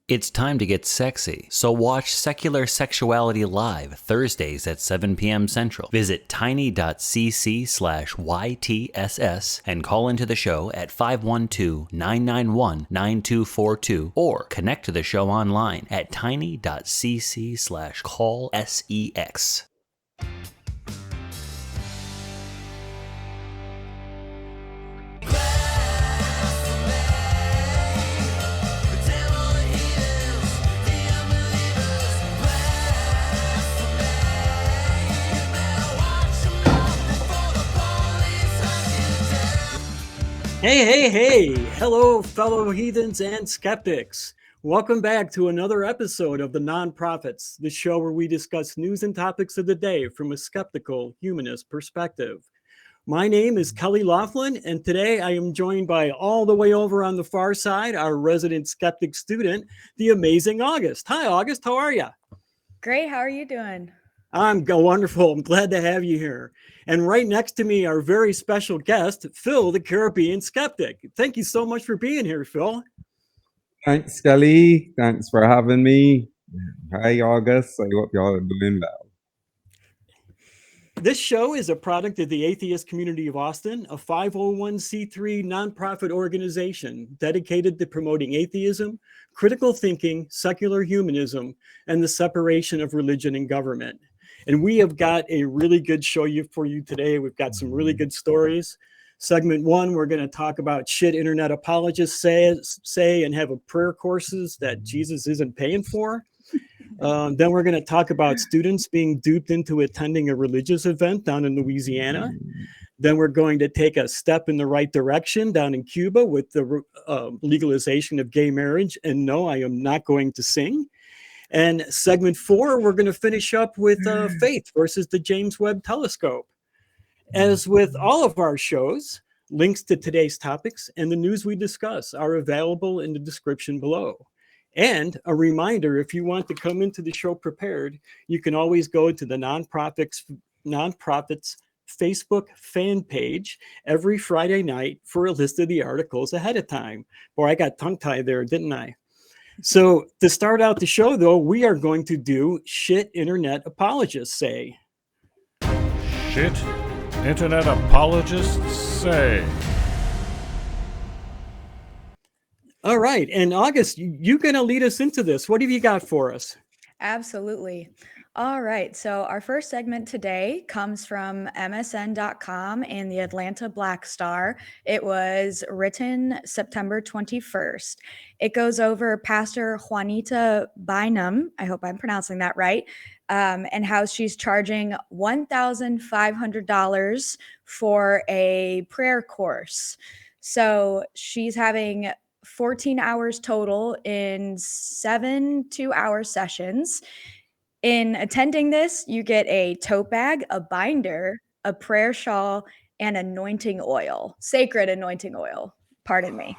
It's time to get sexy, so watch Secular Sexuality Live Thursdays at 7 p.m. Central. Visit tiny.cc/YTSS and call into the show at 512-991-9242 or connect to the show online at tiny.cc/callsex. Hey! Hello, fellow heathens and skeptics. Welcome back to another episode of The Nonprofits, the show where we discuss news and topics of the day from a skeptical, humanist perspective. My name is Kelley Laughlin, and today I am joined by all the way over on the far side, our resident skeptic student, the amazing August. Hi, August. How are you? Great. How are you doing? I'm wonderful. I'm glad to have you here. And right next to me, our very special guest, Phil the Caribbean Skeptic. Thank you so much for being here, Phil. Thanks, Kelley. Thanks for having me. Hi, August. I hope y'all are doing well. This show is a product of the Atheist Community of Austin, a 501c3 nonprofit organization dedicated to promoting atheism, critical thinking, secular humanism, and the separation of religion and government. And we have got a really good show for you today. We've got some really good stories. Segment one, we're going to talk about shit Internet Apologists say and have a prayer courses that Jesus isn't paying for. Then we're going to talk about students being duped into attending a religious event down in Louisiana. Then we're going to take a step in the right direction down in Cuba with the legalization of gay marriage. And no, I am not going to sing. And segment four, we're going to finish up with faith versus the James Webb Telescope. As with all of our shows, links to today's topics and the news we discuss are available in the description below. And a reminder, if you want to come into the show prepared, you can always go to the Nonprofits Facebook fan page every Friday night for a list of the articles ahead of time. Boy, I got tongue-tied there, didn't I? So to start out the show, though, we are going to do shit Internet Apologists say. Shit Internet Apologists say. All right. And August, you're going to lead us into this. What have you got for us? Absolutely. All right. So our first segment today comes from MSN.com and the Atlanta Black Star. It was written September 21st. It goes over Pastor Juanita Bynum, I hope I'm pronouncing that right, and how she's charging $1,500 for a prayer course. So she's having 14 hours total in 7 2-hour sessions. In attending this, you get a tote bag, a binder, a prayer shawl, and anointing oil, sacred anointing oil, pardon me.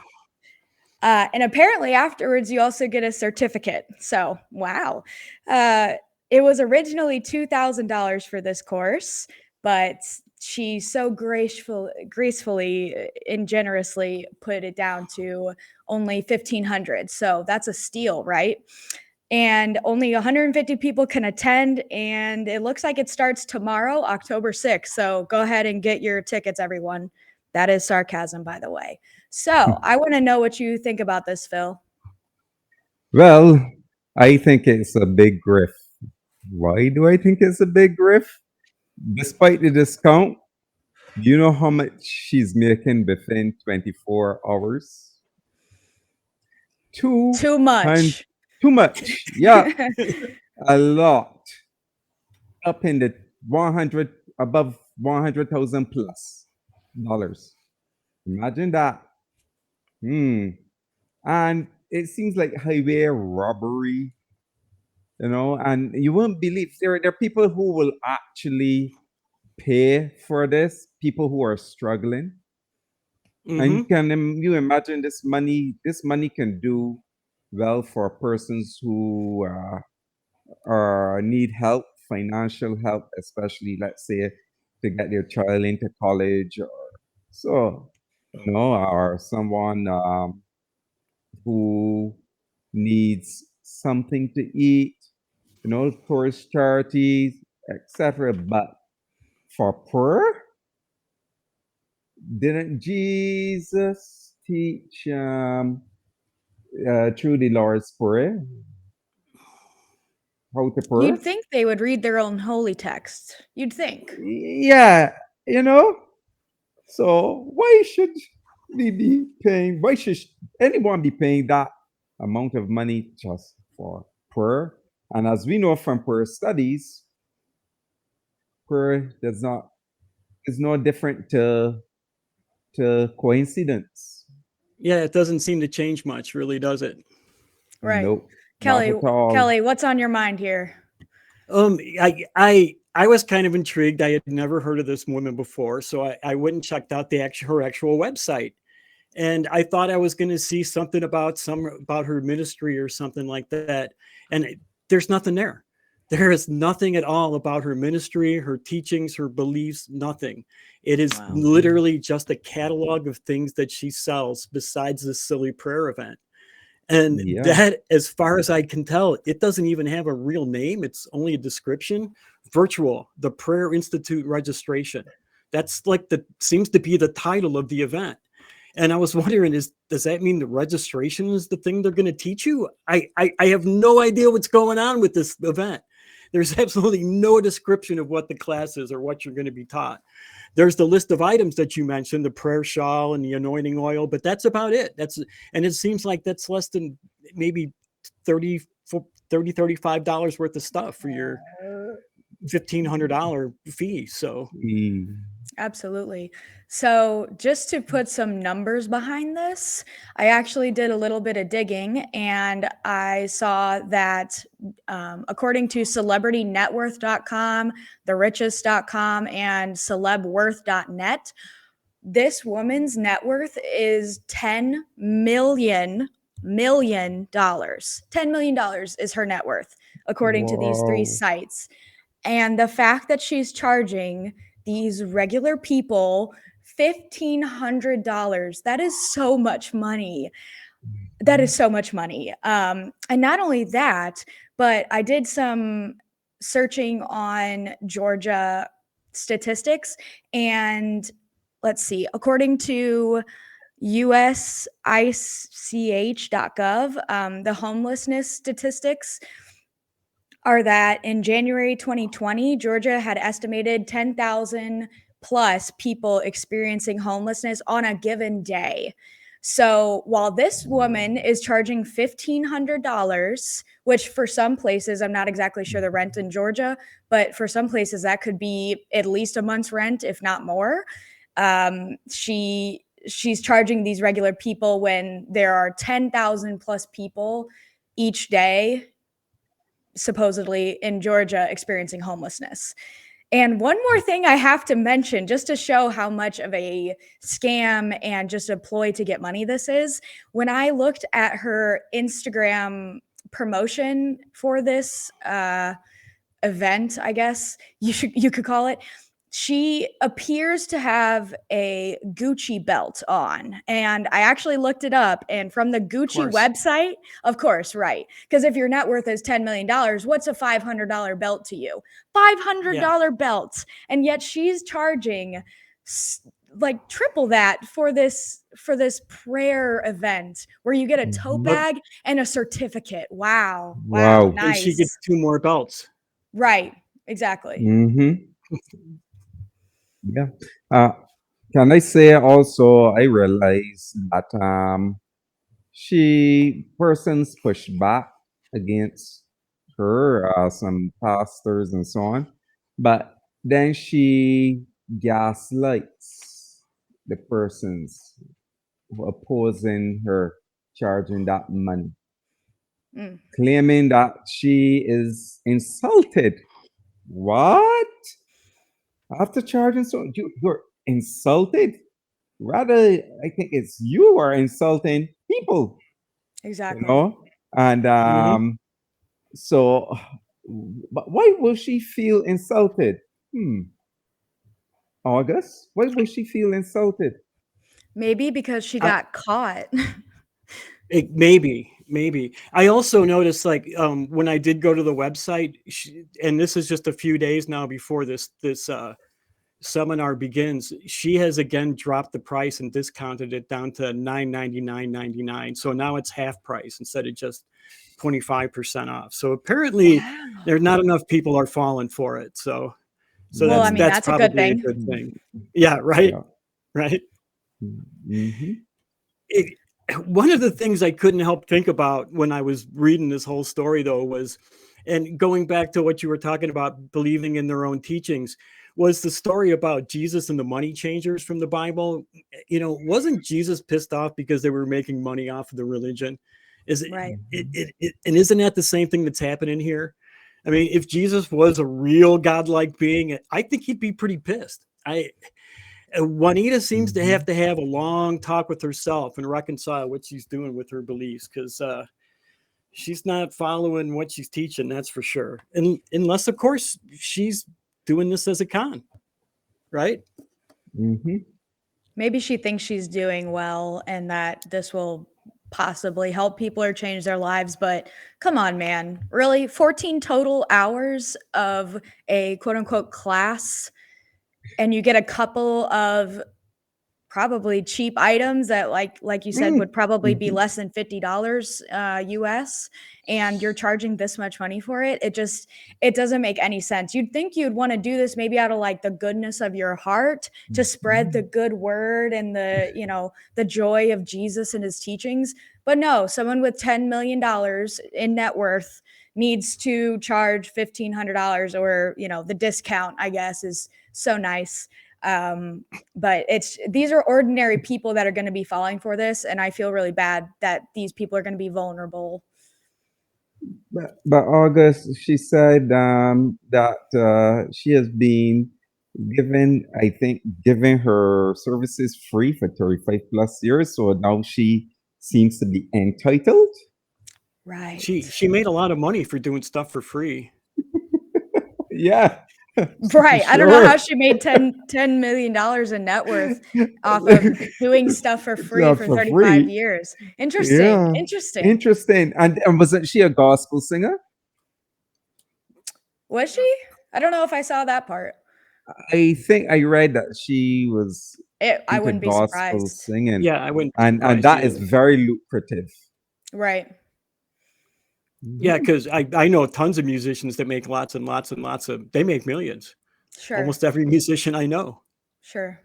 And apparently afterwards, you also get a certificate. So, wow. It was originally $2,000 for this course, but she so gracefully and generously put it down to only $1,500. So that's a steal, right? And only 150 people can attend, and it looks like it starts tomorrow, October 6th. So go ahead and get your tickets, everyone. That is sarcasm, by the way. So I want to know what you think about this, Phil. Well, I think it's a big grift. Why do I think it's a big grift? Despite the discount, do you know how much she's making within 24 hours? Too much. Too much. Yeah. A lot. Up in the above 100,000 plus dollars. Imagine that. And it seems like highway robbery, and you won't believe there are people who will actually pay for this, people who are struggling. And you imagine this money can do well for persons who need help, financial help, especially, let's say, to get their child into college, or someone who needs something to eat, towards charities, etc. But for prayer, didn't Jesus teach through the Lord's Prayer how to pray? You'd think they would read their own holy text. You'd think. Yeah, So why should we be paying? Why should anyone be paying that amount of money just for prayer? And as we know from prayer studies, prayer is no different to coincidence. Yeah, it doesn't seem to change much, really, does it? Right. Nope, Kelley, not at all. Kelley, what's on your mind here? I was kind of intrigued. I had never heard of this woman before, so I went and checked out her actual website, and I thought I was going to see something about her ministry or something like that, and there's nothing there. There is nothing at all about her ministry, her teachings, her beliefs, nothing. It is literally just a catalog of things that she sells besides this silly prayer event. And that, as far as I can tell, it doesn't even have a real name. It's only a description. Virtual, the Prayer Institute registration. That's seems to be the title of the event. And I was wondering, does that mean the registration is the thing they're going to teach you? I have no idea what's going on with this event. There's absolutely no description of what the class is or what you're going to be taught. There's the list of items that you mentioned, the prayer shawl and the anointing oil, but that's about it. And it seems like that's less than maybe $35 worth of stuff for your $1,500 fee. So Absolutely. So just to put some numbers behind this, I actually did a little bit of digging, and I saw that according to celebritynetworth.com, therichest.com, and celebworth.net, this woman's net worth is $10 million. $10 million is her net worth, according to these three sites. And the fact that she's charging these regular people $1,500, that is so much money. That is so much money. And not only that, but I did some searching on Georgia statistics, and let's see, according to USICH.gov, the homelessness statistics are that in January 2020, Georgia had estimated 10,000 plus people experiencing homelessness on a given day. So while this woman is charging $1,500, which for some places, I'm not exactly sure the rent in Georgia, but for some places that could be at least a month's rent, if not more. She's charging these regular people when there are 10,000 plus people each day supposedly in Georgia experiencing homelessness. And one more thing I have to mention, just to show how much of a scam and just a ploy to get money this is, when I looked at her Instagram promotion for this event, I guess you could call it, she appears to have a Gucci belt on. And I actually looked it up, and from the Gucci website, of course, right. Because if your net worth is $10 million, what's a $500 belt to you? $500 belt. And yet she's charging like triple that for this prayer event where you get a tote bag and a certificate. Wow. Nice. And she gets 2 more belts. Right. Exactly. Yeah. Can I say also, I realized that persons push back against her, some pastors and so on, but then she gaslights the persons who opposing her charging that money, claiming that she is insulted. What? After charging, so you're insulted? Rather, I think it's you are insulting people. Exactly. And so, but why will she feel insulted? August, why will she feel insulted? Maybe because she got caught. Maybe. Maybe. I also noticed, like, when I did go to the website, and this is just a few days now before this seminar begins, she has again dropped the price and discounted it down to $999.99. So now it's half price instead of just 25% off. So apparently there's not enough people are falling for it. So Well, I mean, that's that's a good probably a thing. good thing. Yeah, right. Yeah. Right. Mhm. One of the things I couldn't help think about when I was reading this whole story, though, was, and going back to what you were talking about, believing in their own teachings, was the story about Jesus and the money changers from the Bible. You know, wasn't Jesus pissed off because they were making money off of the religion? Is it, Right. and isn't that the same thing that's happening here? I mean, if Jesus was a real godlike being, I think he'd be pretty pissed. Juanita seems to have a long talk with herself and reconcile what she's doing with her beliefs, because she's not following what she's teaching, that's for sure. And unless, of course, she's doing this as a con, right? Mhm. Maybe she thinks she's doing well and that this will possibly help people or change their lives. But come on, man. Really? 14 total hours of a quote unquote class, and you get a couple of probably cheap items that like you said would probably be less than $50 US, and you're charging this much money for it. It doesn't make any sense. You'd think you'd want to do this maybe out of like the goodness of your heart to spread the good word and the joy of Jesus and his teachings. But no, someone with $10 million in net worth needs to charge $1,500, or the discount, I guess, is so nice. But these are ordinary people that are going to be falling for this, and I feel really bad that these people are going to be vulnerable. But August, she said that she has been giving her services free for 35 plus years. So now she seems to be entitled. Right. She made a lot of money for doing stuff for free. Yeah. Right. Sure. I don't know how she made $10 million in net worth off of doing stuff for free for 35 years. Interesting. Yeah. Interesting. And wasn't she a gospel singer? Was she? I don't know if I saw that part. I think I read that she was I wouldn't be gospel surprised. singing. Yeah, I wouldn't. And that is very lucrative. Right. Yeah, because I know tons of musicians that make lots and lots and lots of, they make millions. Sure. Almost every musician I know. Sure.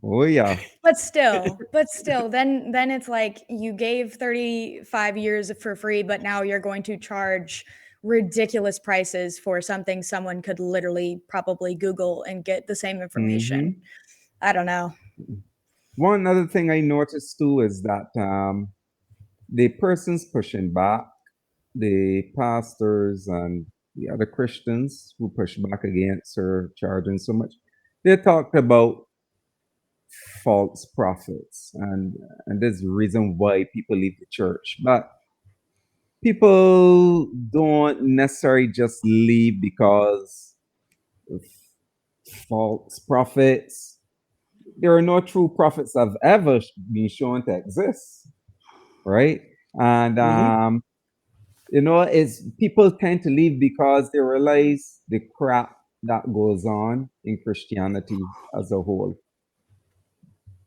Oh yeah. But still, then it's like you gave 35 years for free, but now you're going to charge ridiculous prices for something someone could literally probably Google and get the same information. I don't know. One other thing I noticed too is that the persons pushing back, the pastors and the other Christians who push back against her charging so much, they talked about false prophets and there's a reason why people leave the church. But people don't necessarily just leave because of false prophets. There are no true prophets that have ever been shown to exist, right? And it's people tend to leave because they realize the crap that goes on in Christianity as a whole,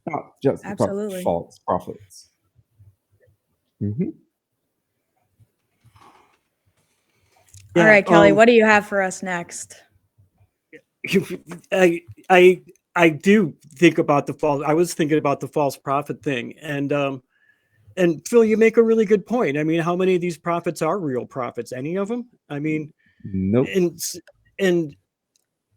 not just Absolutely. false prophets. All right, Kelley, what do you have for us next? I do think about the false. I was thinking about the false prophet thing, and Phil, you make a really good point. I mean, how many of these prophets are real prophets? Any of them? I mean, nope. And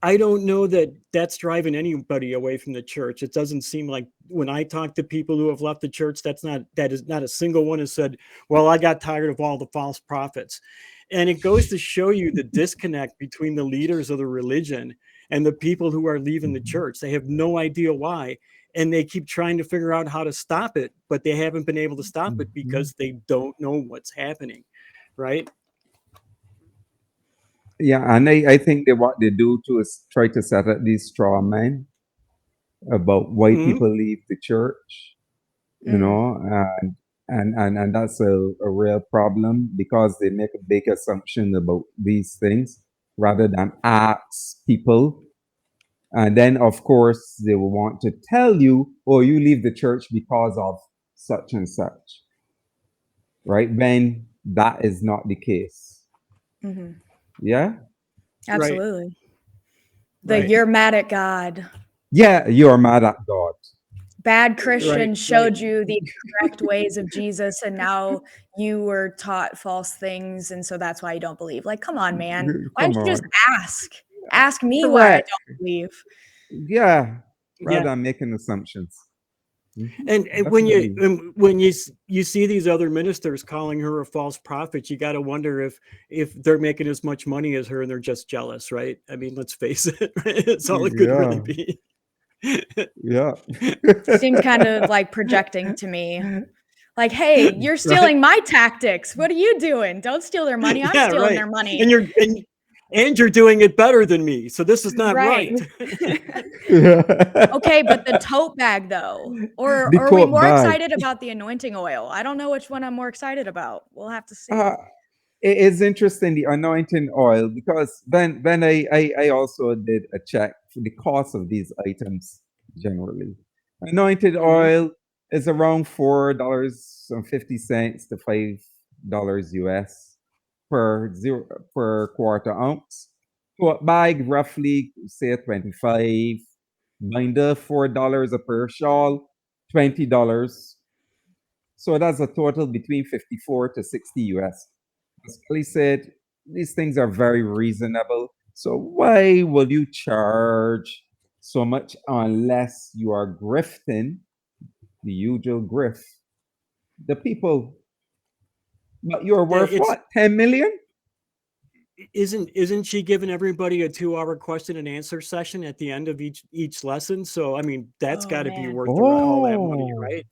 I don't know that that's driving anybody away from the church. It doesn't seem like, when I talk to people who have left the church, that is not a single one has said, well, I got tired of all the false prophets. And it goes to show you the disconnect between the leaders of the religion and the people who are leaving the church. They have no idea why. And they keep trying to figure out how to stop it, but they haven't been able to stop it because they don't know what's happening. Right? Yeah, and I think that what they do too is try to set up these straw men about why people leave the church, and And that's a real problem because they make a big assumption about these things rather than ask people. And then, of course, they will want to tell you, oh, you leave the church because of such and such, right? When that is not the case. Mhm. Yeah? Absolutely. Right. You're mad at God. Yeah, you're mad at God. Bad Christians Right, showed right. you the correct ways of Jesus, and now you were taught false things, and so that's why you don't believe. Like, come on, man. Why Come don't you just on. ask? Ask me why I Correct. don't believe. Yeah. Rather Yeah. than making assumptions. And Definitely. when you see these other ministers calling her a false prophet, you got to wonder if they're making as much money as her and they're just jealous, right? I mean, let's face it, right? It's all it could really be. Yeah. Seems kind of like projecting to me. Like, hey, you're Right. stealing my tactics. What are you doing? Don't steal their money. I'm Yeah, stealing right. their money. And you're doing it better than me. So this is not right. Okay, but the tote bag though, or The are we tote more bag. excited about the anointing oil? I don't know which one I'm more excited about. We'll have to see. It is interesting, the anointing oil, because then I also did a check for the cost of these items generally. Anointed Mhm. oil is around $4.50 to $5 US per quarter ounce. Tote bag roughly say 25. Binder $4 a per shawl, $20. So that's a total between 54 to 60 US. As Kelly said, these things are very reasonable. So why will you charge so much unless you are grifting the usual grift? The people, but you're Yeah, worth what? 10 million? isn't she giving everybody a 2-hour question and answer session at the end of each lesson? So I mean, that's Oh, got to be man. worth all that money, Oh, right?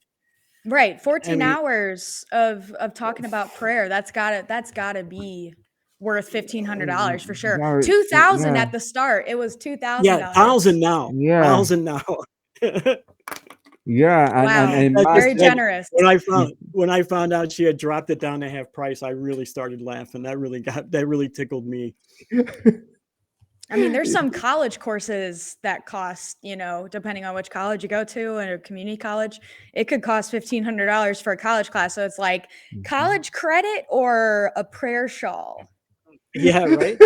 Right, I 14 mean, hours of talking about prayer. That's gotta be worth $1,500 for sure. yeah, 2,000 yeah, at the start. It was yeah, $2,000. 1,000 now, yeah, 1,000 now. yeah, and Wow, very imagine. generous. When I found out she had dropped it down to half price, I really started laughing. That really tickled me. I mean, there's some college courses that cost, depending on which college you go to and a community college, it could cost $1,500 for a college class. So it's like college credit or a prayer shawl. Yeah, right.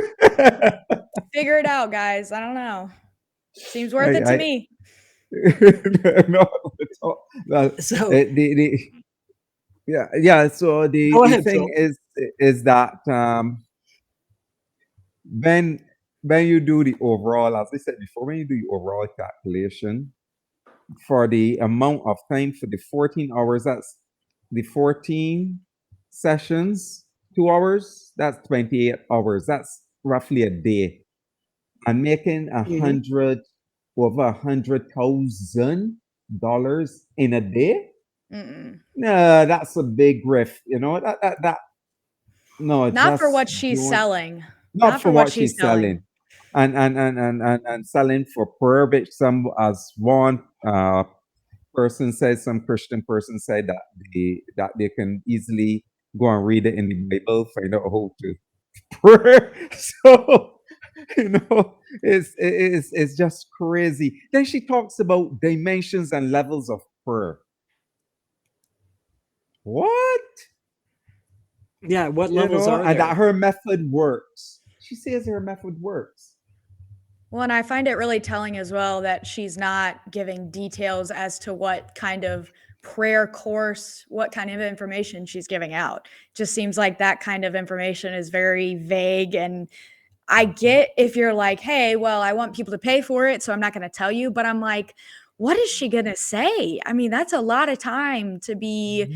Figure it out, guys. I don't know. Seems worth it to I me. no, well, So yeah. So go the ahead, thing Phil. is that when when you do the overall, as I said before, when you do the overall calculation for the amount of time for the 14 hours, that's the 14 sessions, 2 hours, that's 28 hours. That's roughly a day. And making Mhm. over $100,000 in a day. Mm-mm. No, that's a big riff. That no, Not for just what she's doing selling. not Not for for what what she's she's selling. selling, and selling for prayer, which some as one person said, some Christian person said that they can easily go and read it in the Bible, find out how to pray. So it's just crazy. Then she talks about dimensions and levels of prayer. What? Yeah, what levels are And that there? her method works. She says her method works. Well, and I find it really telling as well that she's not giving details as to what kind of prayer course, what kind of information she's giving out. Just seems like that kind of information is very vague. And I get if you're like, hey, well, I want people to pay for it, so I'm not going to tell you. But I'm like, what is she going to say? I mean, that's a lot of time to be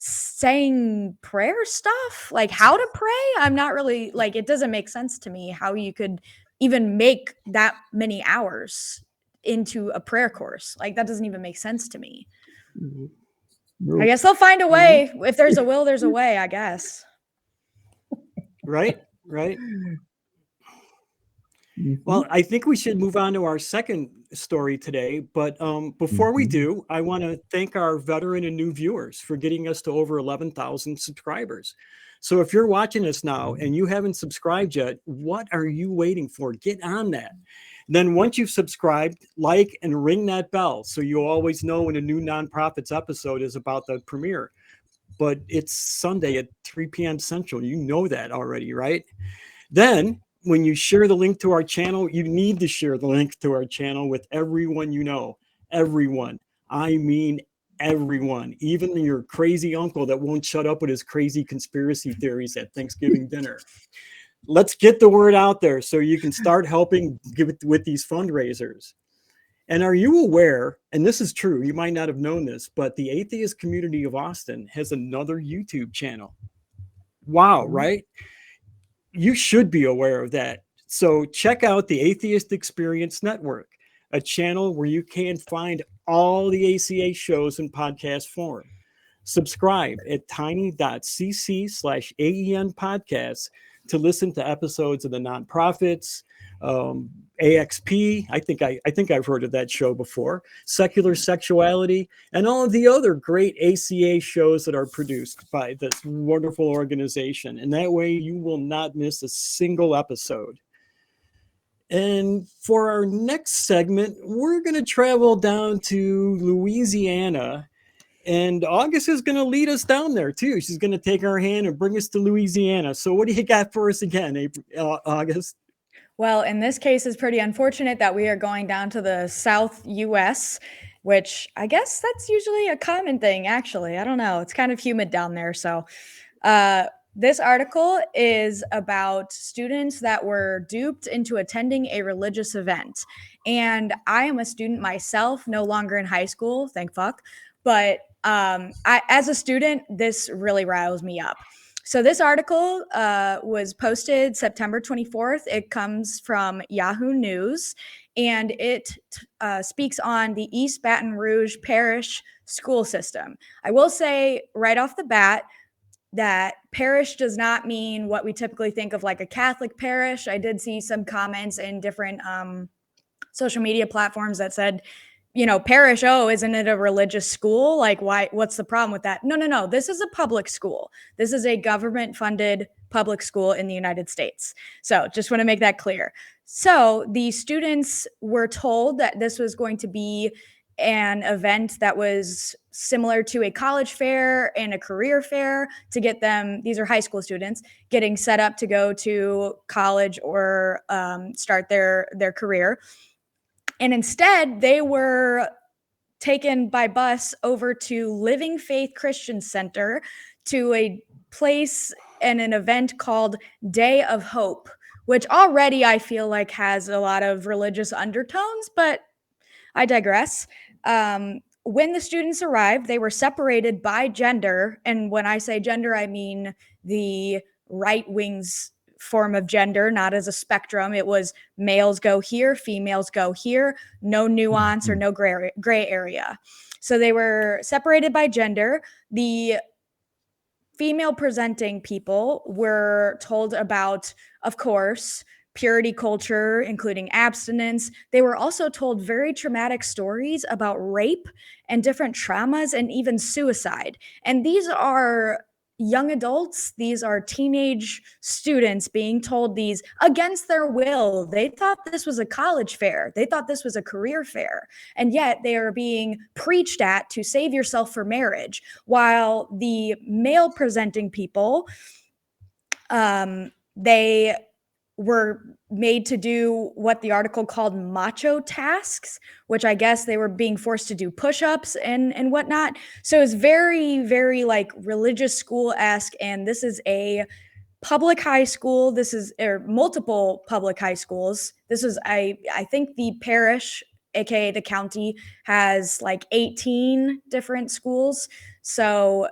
saying prayer stuff, like how to pray. I'm not really like, it doesn't make sense to me how you could even make that many hours into a prayer course. Like that doesn't even make sense to me. I guess they'll find a way. If there's a will, there's a way, I guess. Right, right. Well, I think we should move on to our second story today. But before we do, I want to thank our veteran and new viewers for getting us to over 11,000 subscribers. So if you're watching us now and you haven't subscribed yet, what are you waiting for? Get on that. Then once you've subscribed, like and ring that bell so you always know when a new Nonprofits episode is about the premiere. But it's Sunday at 3 p.m. Central. You know that already, right? Then when you share the link to our channel, you need to share the link to our channel with everyone you know. Everyone. I mean everyone. Even your crazy uncle that won't shut up with his crazy conspiracy theories at Thanksgiving dinner. Let's get the word out there so you can start helping with these fundraisers. And are you aware, and this is true, you might not have known this, but the atheist community of Austin has another YouTube channel. Wow, right? You should be aware of that. So check out the Atheist Experience Network, a channel where you can find all the ACA shows in podcast form. Subscribe at tiny.cc/AEN podcasts to listen to episodes of the Nonprofits, AXP. I think I've heard of that show before. Secular Sexuality, and all of the other great ACA shows that are produced by this wonderful organization. And that way you will not miss a single episode. And for our next segment, we're going to travel down to Louisiana. And August is going to lead us down there too. She's going to take our hand and bring us to Louisiana. So what do you got for us again, August? Well, in this case, it's pretty unfortunate that we are going down to the South US, which I guess that's usually a common thing, actually. I don't know. It's kind of humid down there. So this article is about students that were duped into attending a religious event. And I am a student myself, no longer in high school, thank fuck. But as a student, this really riles me up. So this article was posted September 24th. It comes from Yahoo News, and it speaks on the East Baton Rouge Parish school system. I will say right off the bat that parish does not mean what we typically think of like a Catholic parish. I did see some comments in different social media platforms that said, you know, parish, oh, isn't it a religious school? Like, why? What's the problem with that? No. This is a public school. This is a government-funded public school in the United States. So just want to make that clear. So the students were told that this was going to be an event that was similar to a college fair and a career fair to get them, these are high school students, getting set up to go to college or start their career. And instead, they were taken by bus over to Living Faith Christian Center to a place and an event called Day of Hope, which already I feel like has a lot of religious undertones, but I digress. When the students arrived, they were separated by gender. And when I say gender, I mean the right wing's form of gender, not as a spectrum. It was males go here, females go here, no nuance or no gray area. So they were separated by gender. The female presenting people were told about, of course, purity culture, including abstinence. They were also told very traumatic stories about rape and different traumas and even suicide. And these are young adults, these are teenage students being told these against their will. They thought this was a college fair. They thought this was a career fair. And yet they are being preached at to save yourself for marriage, while the male presenting people, they were made to do what the article called macho tasks, which I guess they were being forced to do push-ups and whatnot. So it's very, very like religious school-esque. And this is a public high school. This is multiple public high schools. This is, I think the parish, aka the county, has like 18 different schools. So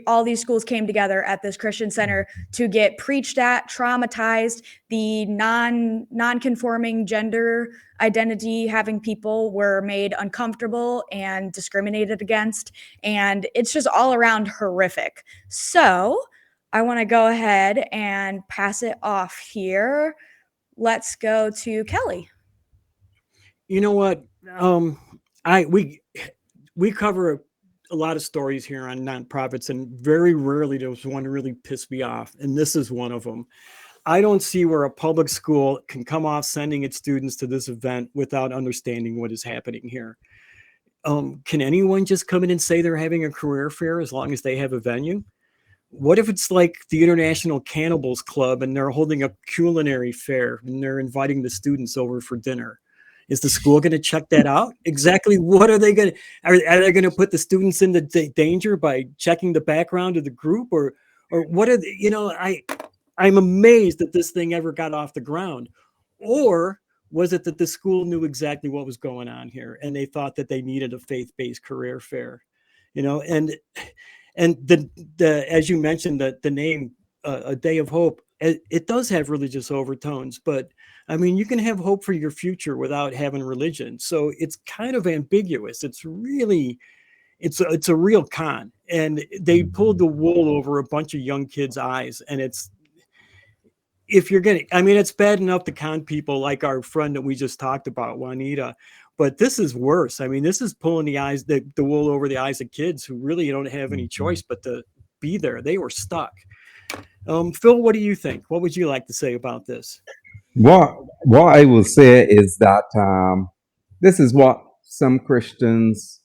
all these schools came together at this Christian center to get preached at, traumatized. The non-conforming gender identity having people were made uncomfortable and discriminated against. And it's just all around horrific. So I want to go ahead and pass it off here let's go to Kelley. You know what? We cover a lot of stories here on nonprofits, and very rarely does one really piss me off, and this is one of them. I don't see where a public school can come off sending its students to this event without understanding what is happening here. Can anyone just come in and say they're having a career fair as long as they have a venue? What if it's like the International Cannibals Club and they're holding a culinary fair and they're inviting the students over for dinner? Is the school going to check that out? Exactly what are they going to, are they going to put the students into danger by checking the background of the group, or what are they, I'm amazed that this thing ever got off the ground. Or was it that the school knew exactly what was going on here and they thought that they needed a faith-based career fair, and the as you mentioned, the name, A Day of Hope, it does have religious overtones, but I mean, you can have hope for your future without having religion. So it's kind of ambiguous. It's really, it's a real con, and they pulled the wool over a bunch of young kids' eyes. And it's, if you're getting, I mean, it's bad enough to con people like our friend that we just talked about, Juanita, but this is worse. I mean, this is pulling the wool over the eyes of kids who really don't have any choice but to be there. They were stuck. Phil, what do you think? What would you like to say about this? What I will say is that this is what some Christians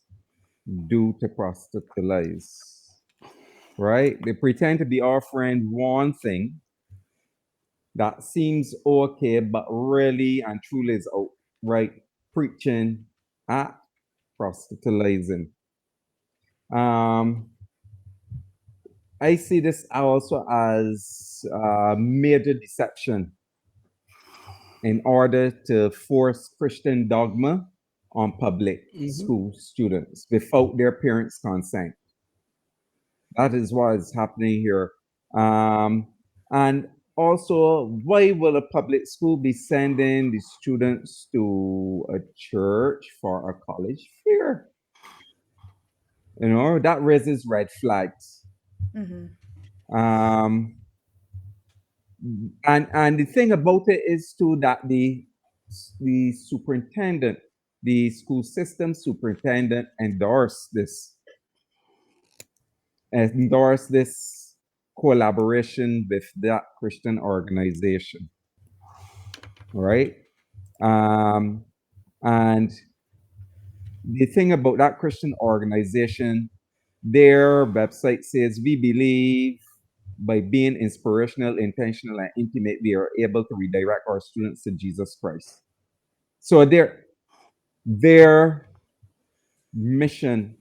do to proselytize, right? They pretend to be offering one thing that seems okay, but really and truly is outright preaching at proselytizing. I see this also as major deception in order to force Christian dogma on public school students without their parents' consent. That is what is happening here. And also, why will a public school be sending the students to a church for a college fair? That raises red flags. And the thing about it is too that the superintendent, the school system superintendent endorsed this collaboration with that Christian organization, right? And the thing about that Christian organization, their website says, we believe by being inspirational, intentional, and intimate, we are able to redirect our students to Jesus Christ. So their mission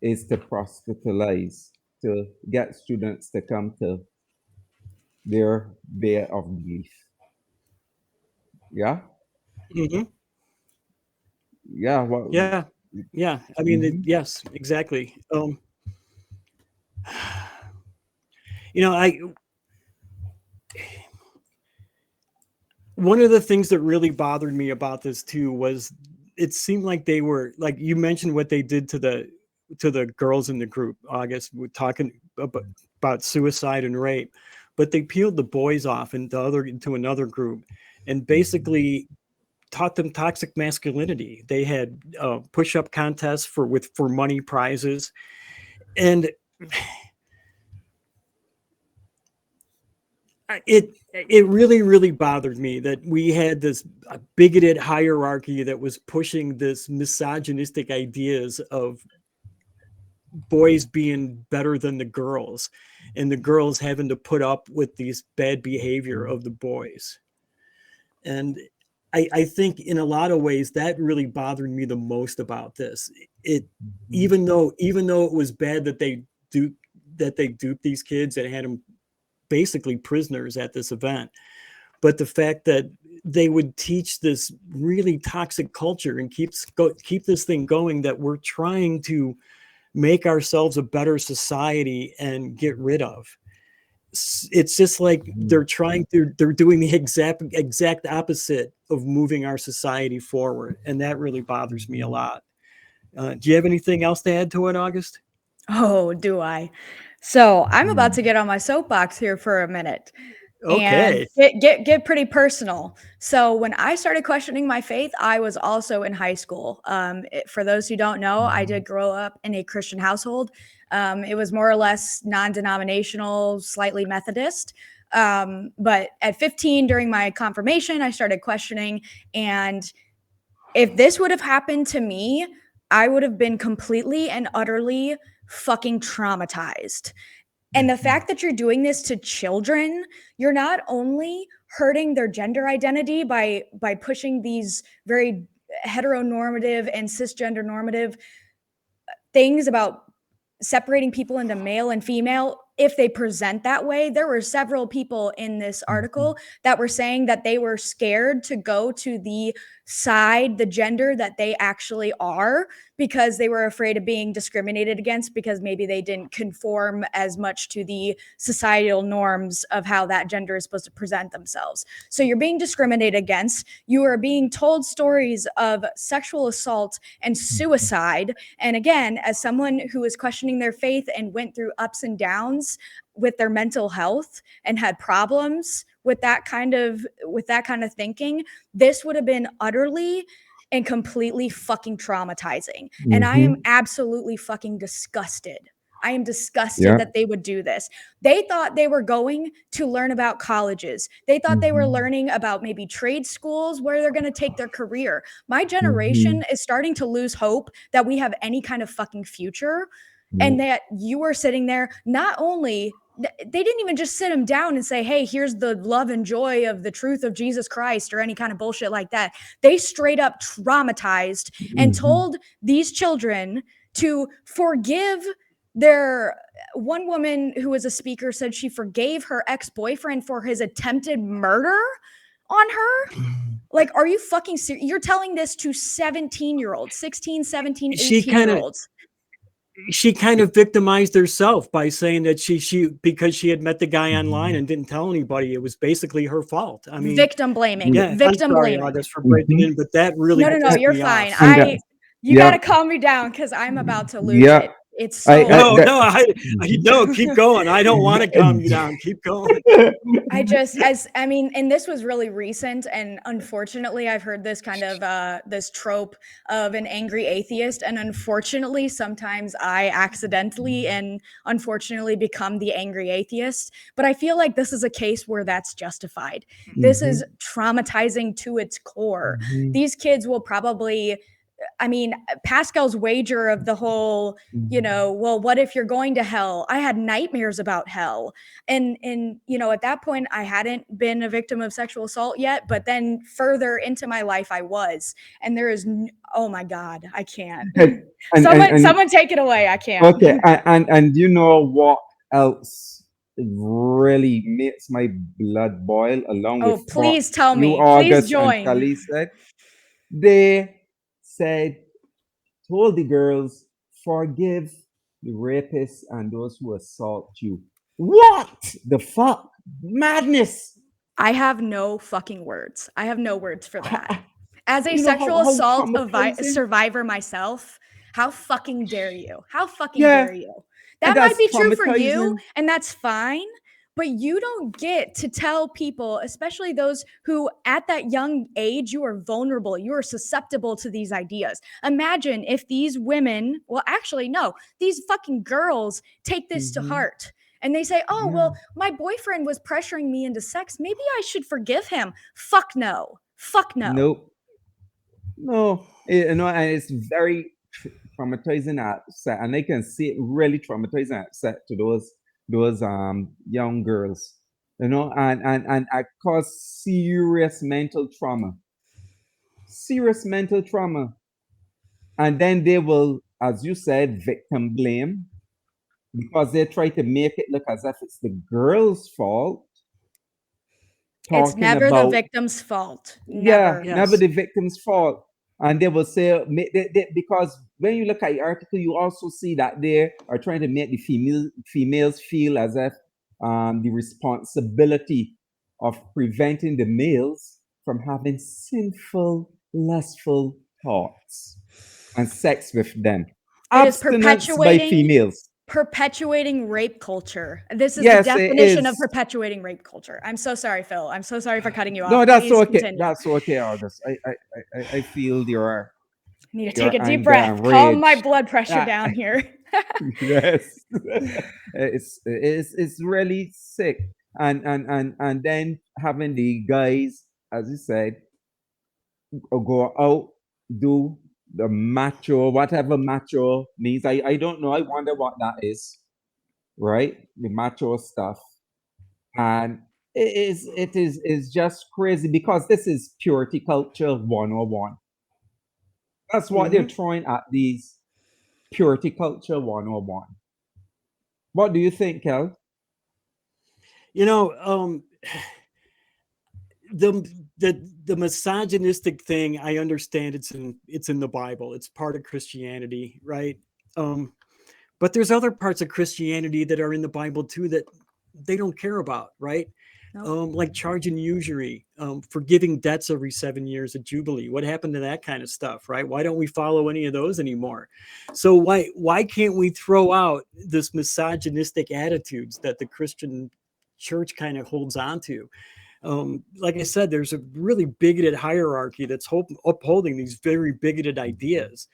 is to proselytize, to get students to come to their way of belief. Yeah? Yeah. Well, Yeah. I mean, yes, exactly. One of the things that really bothered me about this too was it seemed like they were, like you mentioned, what they did to the girls in the group. August, we're talking about suicide and rape, but they peeled the boys off into another group and basically taught them toxic masculinity. They had push-up contests for money prizes, and it really, really bothered me that we had this bigoted hierarchy that was pushing this misogynistic ideas of boys being better than the girls, and the girls having to put up with these bad behavior of the boys. And I think in a lot of ways that really bothered me the most about this. Even though it was bad that they duped these kids and had them basically prisoners at this event, but the fact that they would teach this really toxic culture and keep this thing going, that we're trying to make ourselves a better society and get rid of. It's just like they're doing the exact opposite of moving our society forward, and that really bothers me a lot. Do you have anything else to add to it, August? Oh, do I? So I'm about to get on my soapbox here for a minute. and Okay. get pretty personal. So when I started questioning my faith, I was also in high school. For those who don't know, I did grow up in a Christian household. It was more or less non-denominational, slightly Methodist. But at 15, during my confirmation, I started questioning. And if this would have happened to me, I would have been completely and utterly fucking traumatized. And the fact that you're doing this to children, you're not only hurting their gender identity by pushing these very heteronormative and cisgender normative things about separating people into male and female if they present that way. There were several people in this article that were saying that they were scared to go to the side, the gender that they actually are, because they were afraid of being discriminated against because maybe they didn't conform as much to the societal norms of how that gender is supposed to present themselves. So you're being discriminated against. You are being told stories of sexual assault and suicide. And again, as someone who is questioning their faith and went through ups and downs with their mental health and had problems with that kind of thinking, this would have been utterly and completely fucking traumatizing. And I am absolutely fucking disgusted. I am disgusted that they would do this. They thought they were going to learn about colleges. They thought they were learning about maybe trade schools where they're going to take their career. My generation is starting to lose hope that we have any kind of fucking future. And that you are sitting there, not only they didn't even just sit them down and say, hey, here's the love and joy of the truth of Jesus Christ or any kind of bullshit like that. They straight up traumatized and told these children to forgive their one woman who was a speaker said she forgave her ex-boyfriend for his attempted murder on her. Like, are you fucking serious? You're telling this to 17-year-olds, 16, 17, 18-year-olds. She kind of victimized herself by saying that she because she had met the guy online and didn't tell anybody, it was basically her fault. I mean, victim blaming. Yeah, Victim I'm sorry, blaming. August, for breaking in, but that really No, you're me fine. off. You gotta calm me down because I'm about to lose it. It's so no, keep going. I don't want to calm you down. Keep going. And this was really recent, and unfortunately I've heard this kind of this trope of an angry atheist, and unfortunately sometimes I accidentally and unfortunately become the angry atheist, but I feel like this is a case where that's justified. This is traumatizing to its core. These kids will probably, I mean, Pascal's wager of the whole, well, what if you're going to hell? I had nightmares about hell. And at that point, I hadn't been a victim of sexual assault yet, but then further into my life, I was. And there is, oh my God, I can't. Someone take it away. I can't. Okay. And you know what else really makes my blood boil along with please tell me. August Please join. and Kelley said? They told the girls, forgive the rapists and those who assault you. What the fuck? Madness. I have no fucking words. I have no words for that. As a You know sexual how assault traumatizing? survivor myself, how fucking dare you? How fucking Yeah. dare you? That And might that's be true for you, traumatizing. and that's fine. But you don't get to tell people, especially those who at that young age, you are vulnerable, you are susceptible to these ideas. Imagine if these women, well, actually, no, these fucking girls take this to heart. And they say, oh, well, my boyfriend was pressuring me into sex. Maybe I should forgive him. Fuck no. Fuck no. Nope. No. And it's very traumatizing upset, and I can see it really traumatizing upset to those young girls, and it cause serious mental trauma, and then they will, as you said, victim blame, because they try to make it look as if it's the girl's fault. It's never the victim's fault. Never the victim's fault. And they will say, because when you look at the article, you also see that they are trying to make the females feel as if the responsibility of preventing the males from having sinful, lustful thoughts and sex with them. It is Abstinence by females. perpetuating rape culture. This is Yes, the it definition of is. perpetuating rape culture. I'm so sorry, Phil. I'm so sorry for cutting you off. No, that's Please okay. continue. That's okay, August. I feel your Need to take a deep anger breath. and Calm my rage. blood pressure Ah, down here. yes. It's really sick. And then having the guys, as you said, go out, do the macho, whatever macho means. I don't know. I wonder what that is, right? The macho stuff. And it is just crazy because this is purity culture 101. That's what they're throwing at these purity culture 101. What do you think, Kel? You know, the misogynistic thing, I understand it's in the Bible. It's part of Christianity, right? But there's other parts of Christianity that are in the Bible too that they don't care about, right? Nope. Like charging usury, forgiving debts every 7 years of Jubilee. What happened to that kind of stuff, right? Why don't we follow any of those anymore? So why can't we throw out this misogynistic attitudes that the Christian church kind of holds on to? Like I said, there's a really bigoted hierarchy that's upholding these very bigoted ideas.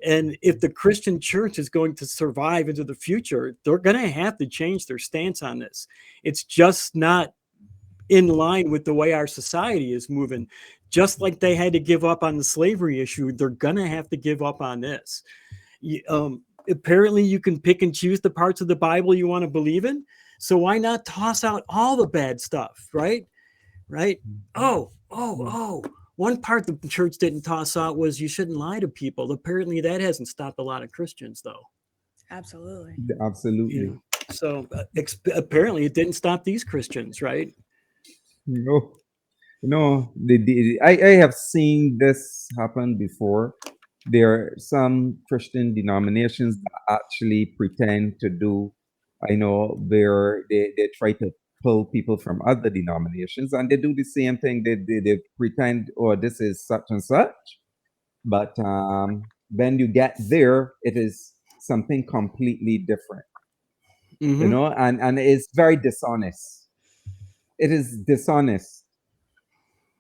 And if the Christian church is going to survive into the future, they're going to have to change their stance on this. It's just not in line with the way our society is moving. Just like they had to give up on the slavery issue, they're going to have to give up on this. Apparently, you can pick and choose the parts of the Bible you want to believe in. So why not toss out all the bad stuff, right? Right? Oh. One part the church didn't toss out was you shouldn't lie to people. Apparently, that hasn't stopped a lot of Christians, though. Absolutely. Absolutely. So apparently, it didn't stop these Christians, right? No. I have seen this happen before. There are some Christian denominations that actually pretend to do, I know, where they try to pull people from other denominations, and they do the same thing. They pretend, oh, this is such and such, but when you get there, it is something completely different, Mm-hmm. and it's very dishonest. It is dishonest.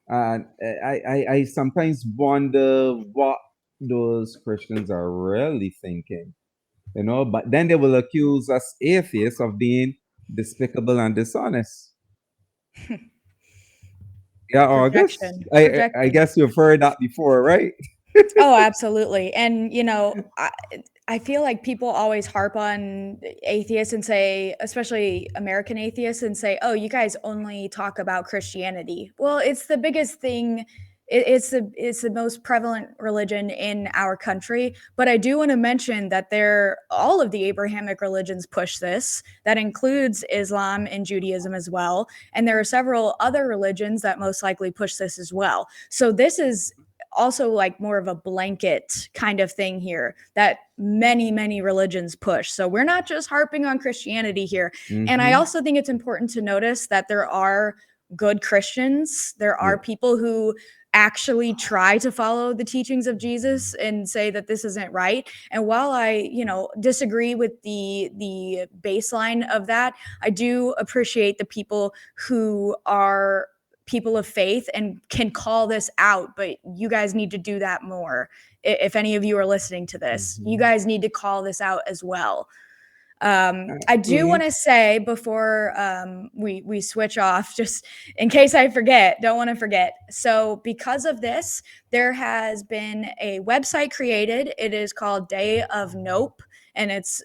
And I sometimes wonder what those Christians are really thinking, but then they will accuse us atheists of being despicable and dishonest. Yeah, August. Projection. I Projecting. guess you've heard that before, right? Oh, absolutely. And, I feel like people always harp on atheists and say, especially American atheists, and say, oh, you guys only talk about Christianity. Well, it's the biggest thing. It's the most prevalent religion in our country. But I do want to mention that all of the Abrahamic religions push this. That includes Islam and Judaism as well. And there are several other religions that most likely push this as well. So this is also like more of a blanket kind of thing here that many religions push. So we're not just harping on Christianity here. And I also think it's important to notice that there are good Christians. There are people who actually try to follow the teachings of Jesus and say that this isn't right. And while I, disagree with the baseline of that, I do appreciate the people who are people of faith and can call this out, but you guys need to do that more. If any of you are listening to this, you guys need to call this out as well. I do want to say before we switch off, just in case I forget, don't want to forget. So because of this, there has been a website created. It is called Day of Nope, and it's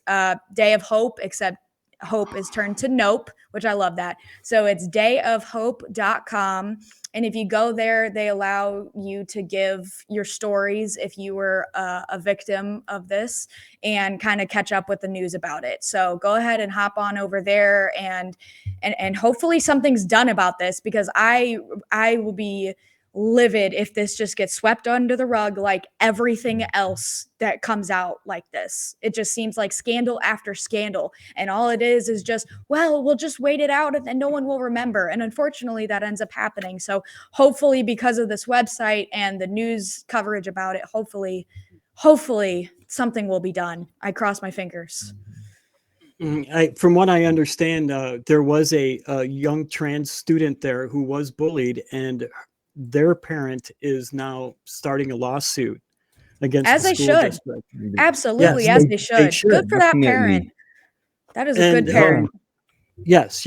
Day of Hope, except hope is turned to nope, which I love that. So it's dayofhope.com. And if you go there, they allow you to give your stories if you were a victim of this and kind of catch up with the news about it. So go ahead and hop on over there and hopefully something's done about this, because I will be livid if this just gets swept under the rug like everything else that comes out like this. It just seems like scandal after scandal, and all it is just, well, we'll just wait it out and no one will remember. And unfortunately that ends up happening. So hopefully, because of this website and the news coverage about it, hopefully something will be done. I cross my fingers. From what I understand, there was a young trans student there who was bullied, and their parent is now starting a lawsuit against As the they school should. district. Absolutely, Yes, as they should. Good for that parent. That is a good parent. Yes.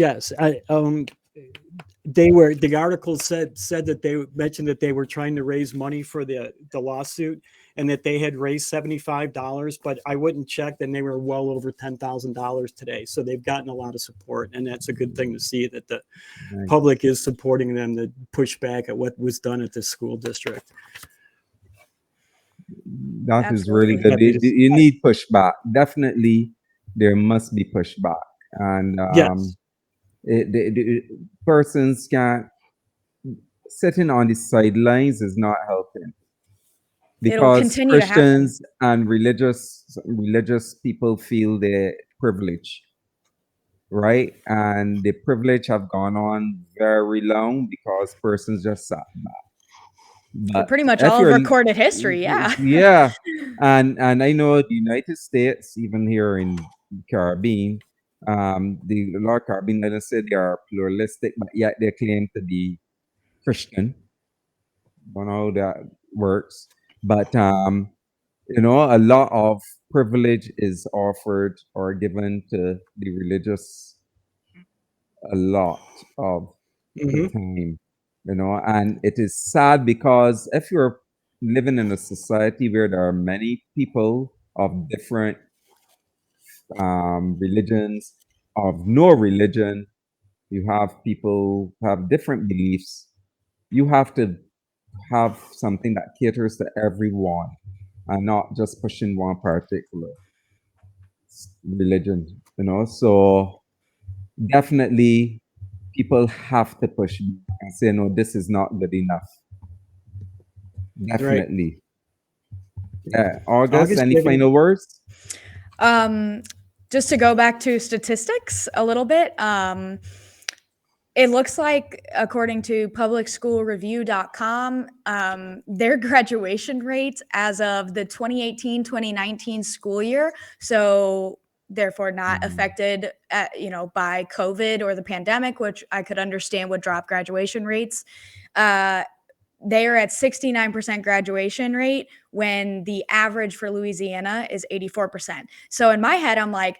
The article said that they mentioned that they were trying to raise money for the lawsuit, and that they had raised $75, but I wouldn't check, and they were well over $10,000 today. So they've gotten a lot of support, and that's a good thing to see, that the public is supporting them to push back at what was done at this school district. That is really good. You need pushback. Definitely, there must be pushback, and yes. The persons can't sitting on the sidelines is not helping, because Christians and religious people feel their privilege, right? And the privilege have gone on very long because persons just sat back. For pretty much all of recorded history, yeah. And I know the United States, even here in the Caribbean, the Lord Caribbean, let us say they are pluralistic, but yet they claim to be Christian. I don't know how that works, but a lot of privilege is offered or given to the religious a lot of the time, and it is sad, because if you're living in a society where there are many people of different religions, of no religion, you have people who have different beliefs, you have to have something that caters to everyone and not just pushing one particular religion, so definitely people have to push and say, no, this is not good enough. Definitely. Right. August, any final words? Just to go back to statistics a little bit, it looks like, according to publicschoolreview.com, their graduation rates as of the 2018-2019 school year, so therefore not affected by COVID or the pandemic, which I could understand would drop graduation rates. They are at 69% graduation rate when the average for Louisiana is 84%. So in my head, I'm like,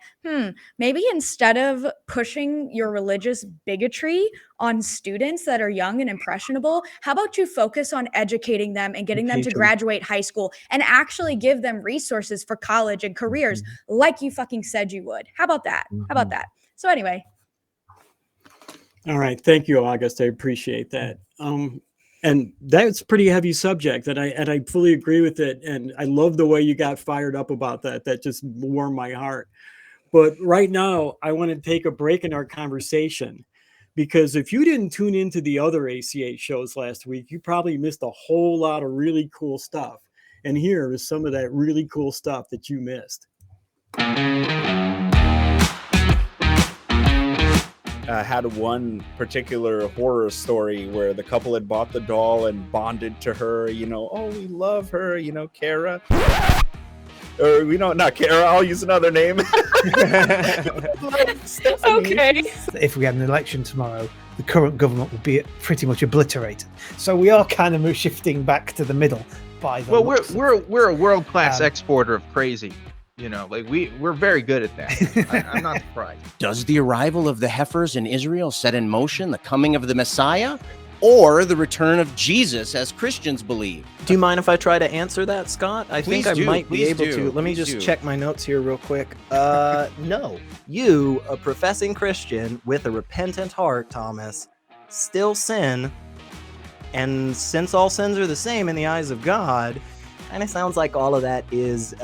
maybe instead of pushing your religious bigotry on students that are young and impressionable, how about you focus on educating them and getting them to graduate high school and actually give them resources for college and careers like you fucking said you would. How about that? How about that? So anyway. All right. Thank you, August. I appreciate that. And that's a pretty heavy subject, and I fully agree with it. And I love the way you got fired up about that. That just warmed my heart. But right now, I want to take a break in our conversation, because if you didn't tune into the other ACA shows last week, you probably missed a whole lot of really cool stuff. And here is some of that really cool stuff that you missed. Had one particular horror story where the couple had bought the doll and bonded to her, oh, we love her, Kara. Or not Kara, I'll use another name. Okay. If we had an election tomorrow, the current government would be pretty much obliterated. So we are kind of shifting back to the middle by the we're a world-class exporter of crazy. We're very good at that. I'm not surprised. Does the arrival of the heifers in Israel set in motion the coming of the Messiah, or the return of Jesus, as Christians believe? Do you mind if I try to answer that, Scott? I think I might be able to. Let me just check my notes here real quick. No. You, a professing Christian with a repentant heart, Thomas, still sin. And since all sins are the same in the eyes of God, kind of sounds like all of that is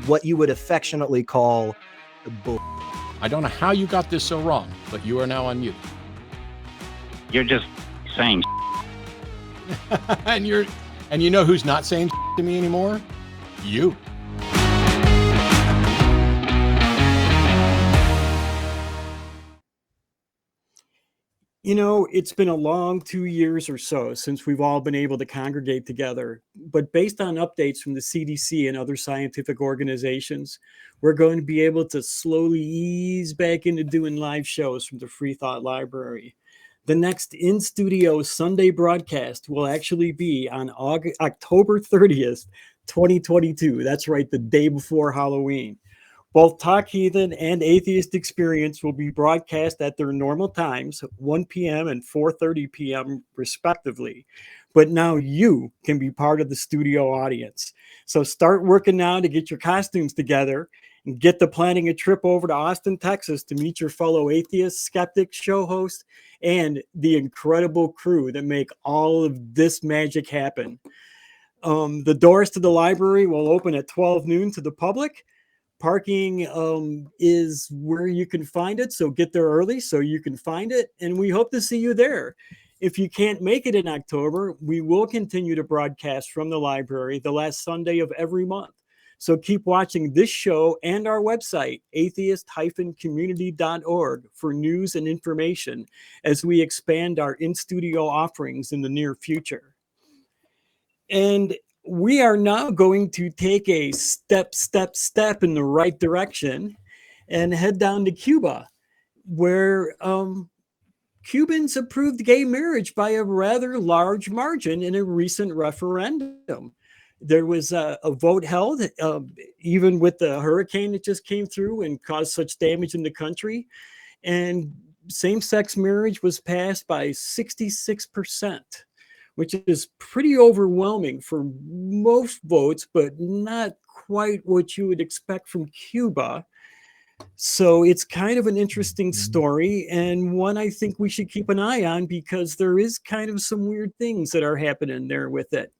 what you would affectionately call bull. I don't know how you got this so wrong, but you are now on mute. You're just saying and you know who's not saying to me anymore? You. You know, it's been a long 2 years or so since we've all been able to congregate together. But based on updates from the CDC and other scientific organizations, we're going to be able to slowly ease back into doing live shows from the Free Thought Library. The next in-studio Sunday broadcast will actually be on October 30th, 2022. That's right, the day before Halloween. Both Talk Heathen and Atheist Experience will be broadcast at their normal times, 1 p.m. and 4:30 p.m. respectively. But now you can be part of the studio audience. So start working now to get your costumes together and get to planning a trip over to Austin, Texas to meet your fellow atheist, skeptic, show host, and the incredible crew that make all of this magic happen. The doors to the library will open at 12 noon to the public. Parking is where you can find it, so get there early so you can find it, and we hope to see you there. If you can't make it in October, we will continue to broadcast from the library the last Sunday of every month. So keep watching this show and our website, atheist-community.org, for news and information as we expand our in-studio offerings in the near future. And we are now going to take a step in the right direction and head down to Cuba, where Cubans approved gay marriage by a rather large margin in a recent referendum. There was a vote held, even with the hurricane that just came through and caused such damage in the country. And same-sex marriage was passed by 66%. Which is pretty overwhelming for most votes, but not quite what you would expect from Cuba. So it's kind of an interesting story, and one I think we should keep an eye on because there is kind of some weird things that are happening there with it.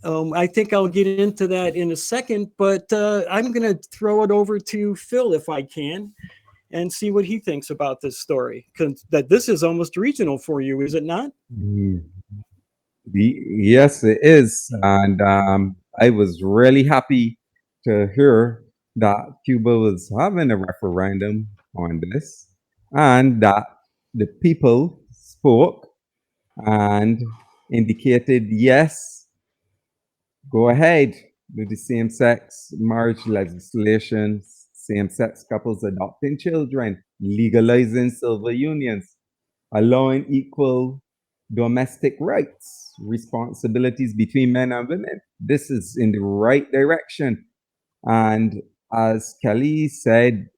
I think I'll get into that in a second, but I'm going to throw it over to Phil if I can and see what he thinks about this story, because that this is almost regional for you, is it not? Yes, it is. And I was really happy to hear that Cuba was having a referendum on this and that the people spoke and indicated, yes, go ahead with the same-sex marriage legislation, same-sex couples adopting children, legalizing civil unions, allowing equal domestic rights, responsibilities between men and women. This is in the right direction. And as Kelley said,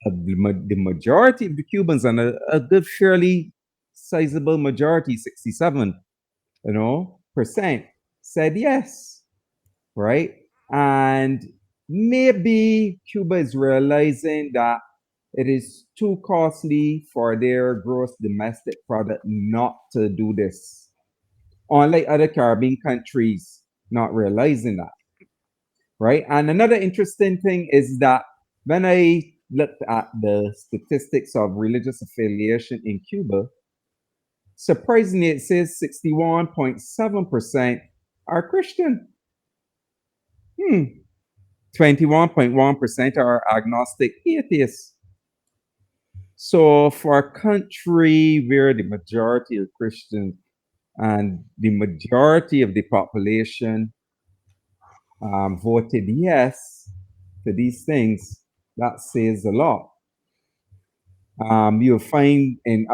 the majority of the Cubans, and a good, fairly sizable majority, 67, percent, said yes, right? And maybe Cuba is realizing that it is too costly for their gross domestic product not to do this. Unlike other Caribbean countries not realizing that, right? And another interesting thing is that when I looked at the statistics of religious affiliation in Cuba, surprisingly, it says 61.7% are Christian. 21.1% are agnostic atheists. So for a country where the majority are Christian and the majority of the population voted yes to these things, that says a lot. You'll find in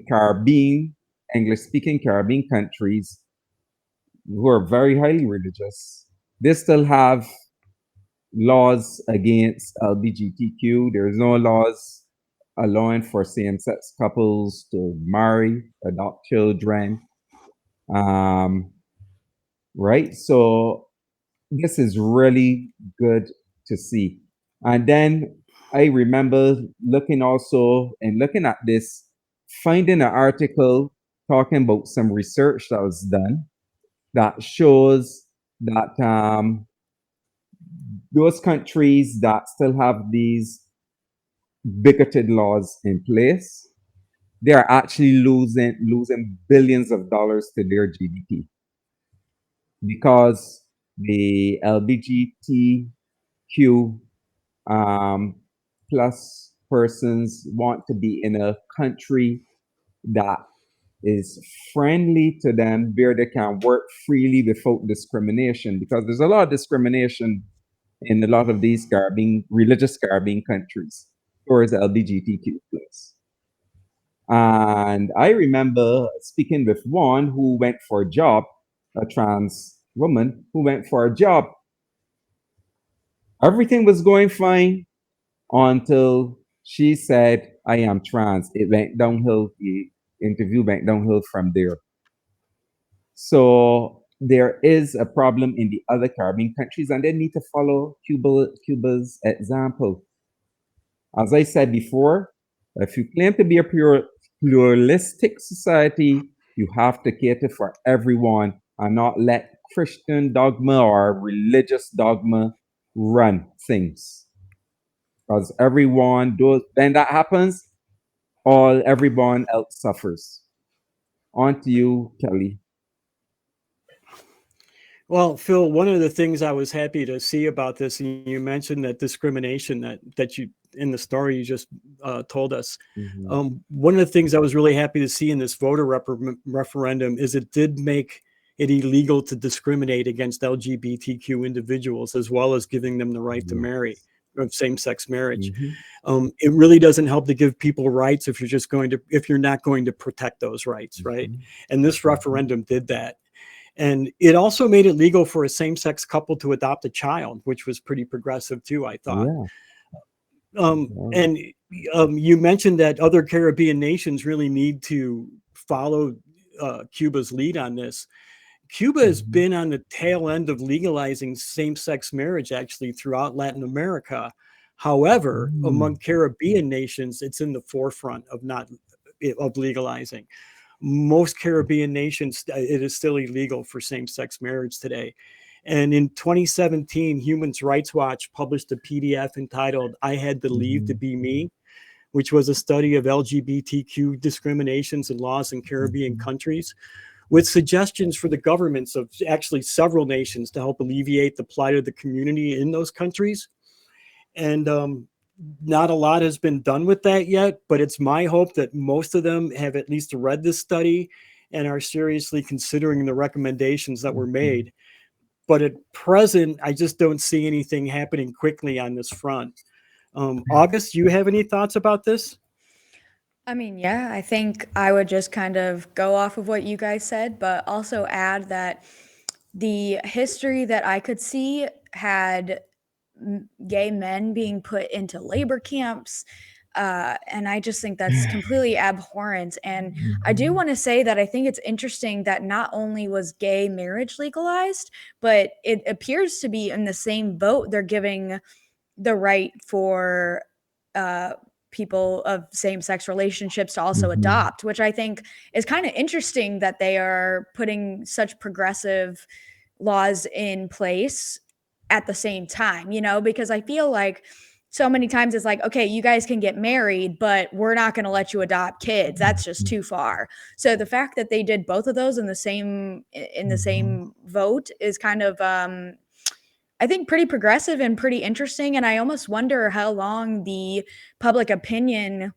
Caribbean, English-speaking Caribbean countries who are very highly religious, they still have laws against LGBTQ. There's no laws allowing for same-sex couples to marry, adopt children, right? So this is really good to see. And then I remember looking at this, finding an article talking about some research that was done that shows that those countries that still have these bigoted laws in place, they are actually losing billions of dollars to their GDP because the LGBTQ plus persons want to be in a country that is friendly to them, where they can work freely without discrimination, because there's a lot of discrimination in a lot of these religious Caribbean countries towards LGBTQ plus. And I remember speaking with one who went for a job, a trans woman who went for a job. Everything was going fine until she said, I am trans. It went downhill. The interview went downhill from there. So there is a problem in the other Caribbean countries, and they need to follow Cuba's example. As I said before, if you claim to be a pluralistic society, you have to cater for everyone and not let Christian dogma or religious dogma run things. Because when that happens, everyone else suffers. On to you, Kelley. Well, Phil, one of the things I was happy to see about this, and you mentioned that discrimination that you in the story you just told us. Mm-hmm. One of the things I was really happy to see in this voter referendum is it did make it illegal to discriminate against LGBTQ individuals, as well as giving them the right to marry, of same-sex marriage. Mm-hmm. It really doesn't help to give people rights if you're not going to protect those rights, right? And this referendum did that. And it also made it legal for a same-sex couple to adopt a child, which was pretty progressive too, I thought. And you mentioned that other Caribbean nations really need to follow Cuba's lead on this. Cuba has been on the tail end of legalizing same-sex marriage actually throughout Latin America. However, among Caribbean nations, it's in the forefront of legalizing. Most Caribbean nations, it is still illegal for same-sex marriage today. And in 2017, Human Rights Watch published a PDF entitled I Had to Leave to Be Me, which was a study of LGBTQ discriminations and laws in Caribbean countries, with suggestions for the governments of actually several nations to help alleviate the plight of the community in those countries. And not a lot has been done with that yet, but it's my hope that most of them have at least read this study and are seriously considering the recommendations that were made. But at present, I just don't see anything happening quickly on this front. August, do you have any thoughts about this? I mean, yeah, I think I would just kind of go off of what you guys said, but also add that the history that I could see had gay men being put into labor camps. And I just think that's completely abhorrent. And I do want to say that I think it's interesting that not only was gay marriage legalized, but it appears to be in the same vote they're giving the right for people of same-sex relationships to also adopt, which I think is kind of interesting that they are putting such progressive laws in place at the same time, because I feel like so many times it's like, okay, you guys can get married, but we're not going to let you adopt kids. That's just too far. So the fact that they did both of those in the same vote is kind of, I think, pretty progressive and pretty interesting. And I almost wonder how long the public opinion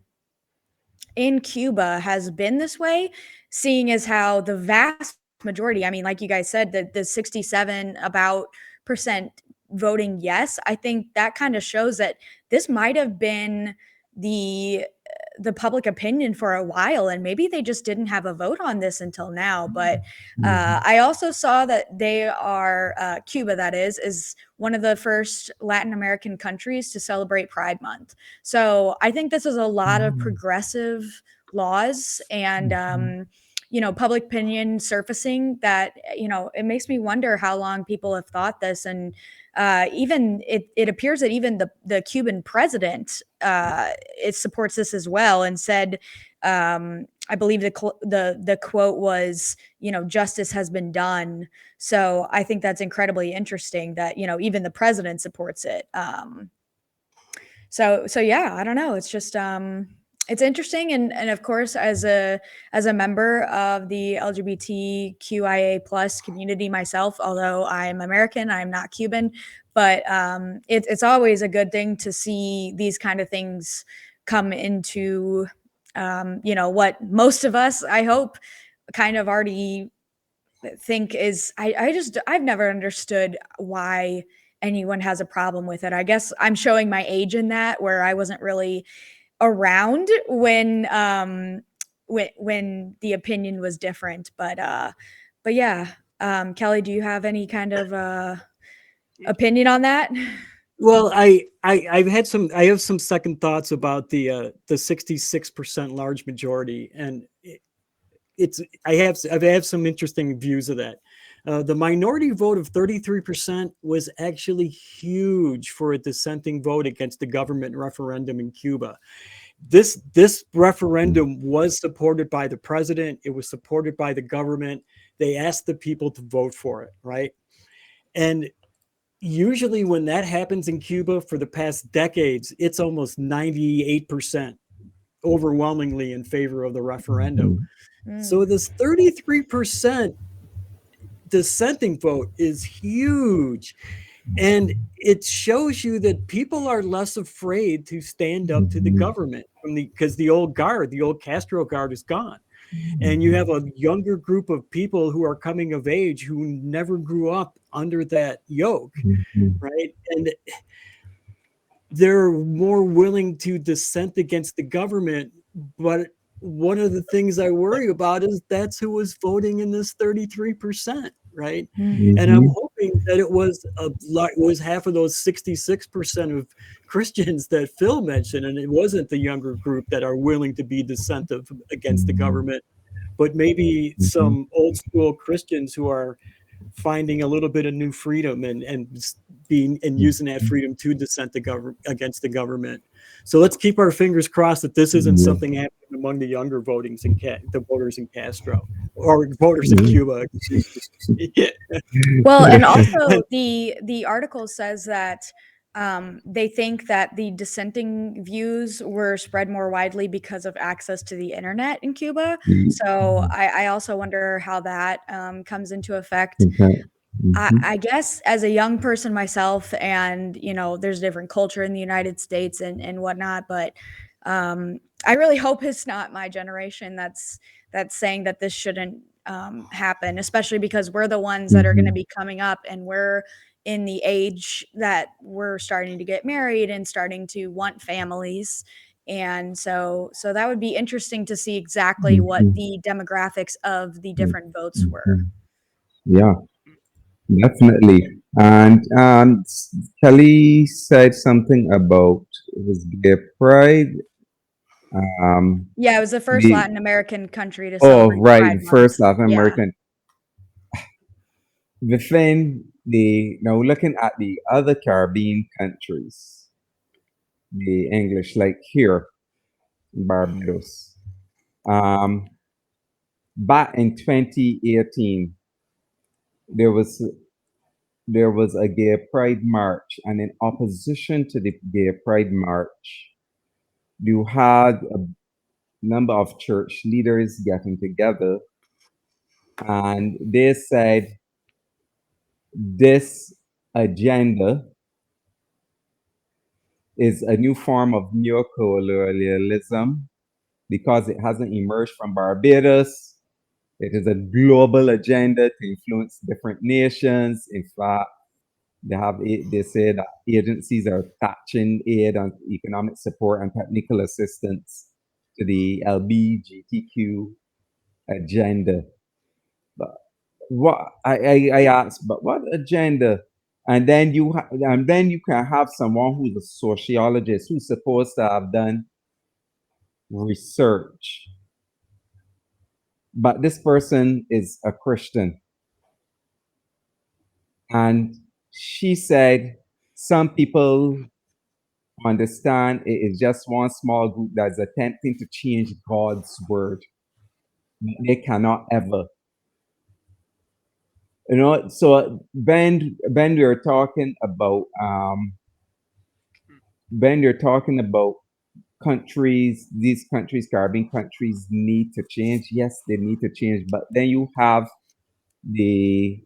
in Cuba has been this way, seeing as how the vast majority, I mean, like you guys said, the 67% voting yes, I think that kind of shows that this might have been the public opinion for a while, and maybe they just didn't have a vote on this until now. But I also saw that they are Cuba, that is one of the first Latin American countries to celebrate Pride Month. So I think this is a lot of progressive laws and public opinion surfacing that, it makes me wonder how long people have thought this. And even it appears that even the Cuban president it supports this as well, and said, I believe the quote was, justice has been done. So I think that's incredibly interesting that, even the president supports it. So yeah, I don't know. It's just it's interesting, and of course, as a member of the LGBTQIA plus community myself, although I'm American, I'm not Cuban, but it's always a good thing to see these kind of things come into what most of us, I hope, kind of already think is, I've never understood why anyone has a problem with it. I guess I'm showing my age in that, where I wasn't really around when the opinion was different. But yeah, Kelley, do you have any kind of opinion on that? Well, I have some second thoughts about the 66% large majority, and I have some interesting views of that. The minority vote of 33% was actually huge for a dissenting vote against the government referendum in Cuba. This referendum was supported by the president. It was supported by the government. They asked the people to vote for it, right? And usually when that happens in Cuba for the past decades, it's almost 98% overwhelmingly in favor of the referendum. So this 33% dissenting vote is huge. And it shows you that people are less afraid to stand up to the government because the old Castro guard is gone. And you have a younger group of people who are coming of age who never grew up under that yoke, right? And they're more willing to dissent against the government. But one of the things I worry about is that's who was voting in this 33%, right? And I'm hoping that it was half of those 66% of Christians that Phil mentioned, and it wasn't the younger group that are willing to be dissentive against the government, but maybe some old school Christians who are finding a little bit of new freedom and using that freedom to dissent against the government. So let's keep our fingers crossed that this isn't something happening among the younger the voters in Castro or voters in Cuba. Well, and also the article says that they think that the dissenting views were spread more widely because of access to the internet in Cuba. So I also wonder how that comes into effect. I guess as a young person myself, and there's a different culture in the United States and whatnot, but I really hope it's not my generation that's saying that this shouldn't happen, especially because we're the ones that are going to be coming up, and we're in the age that we're starting to get married and starting to want families. And so that would be interesting to see exactly what the demographics of the different votes were. Yeah, definitely. And Kelley said something about his gay pride. Yeah, it was the first Latin American country to celebrate right, Pride first Month. Latin American. Now looking at the other Caribbean countries, the English, like here, Barbados. Back in 2018, there was a gay pride march, and in opposition to the gay pride march, you had a number of church leaders getting together, and they said this agenda is a new form of neocolonialism because it hasn't emerged from Barbados. It is a global agenda to influence different nations. In fact, they say that agencies are attaching aid and economic support and technical assistance to the LGBTQ agenda. But what I asked, but what agenda? And then you can have someone who's a sociologist who's supposed to have done research, but this person is a Christian, and she said some people understand it is just one small group that's attempting to change God's word. They cannot ever. So when we're talking about countries, these countries, Caribbean countries, need to change. Yes, they need to change. But then you have a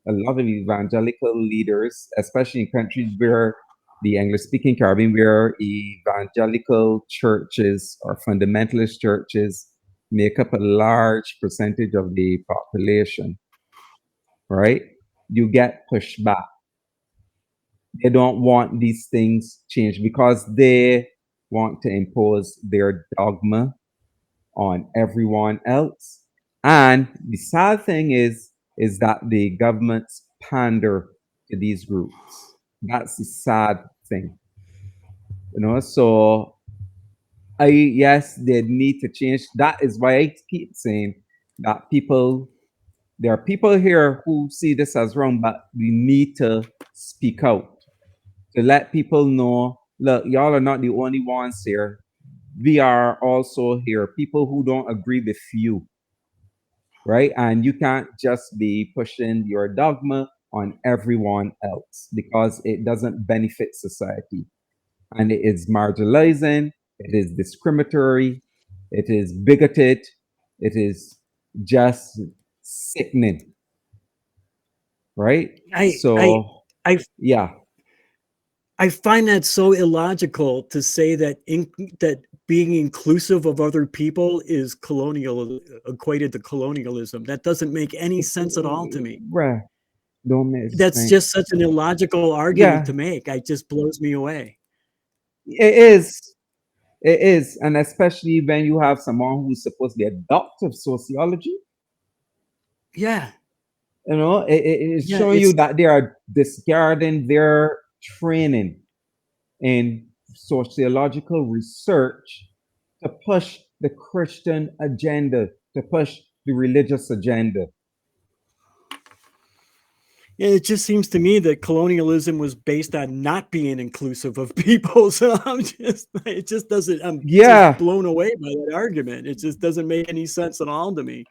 lot of evangelical leaders, especially in countries where the English-speaking Caribbean, where evangelical churches or fundamentalist churches make up a large percentage of the population, right? You get pushed back. They don't want these things changed because they want to impose their dogma on everyone else. And the sad thing is that the governments pander to these groups. That's the sad thing. So yes, they need to change. That is why I keep saying that there are people here who see this as wrong, but we need to speak out to let people know, look, y'all are not the only ones here. We are also here, people who don't agree with you, right? And you can't just be pushing your dogma on everyone else because it doesn't benefit society. And it is marginalizing, it is discriminatory, it is bigoted, it is just sickening, right? I find that so illogical to say that that being inclusive of other people is equated to colonialism. That doesn't make any sense at all to me. Right. That's just such an illogical argument to make. It just blows me away. It is. And especially when you have someone who's supposed to be a doctor of sociology. Yeah. It's showing you that they are discarding their training in sociological research to push the Christian agenda, to push the religious agenda. Yeah, it just seems to me that colonialism was based on not being inclusive of people. So I'm just blown away by that argument. It just doesn't make any sense at all to me.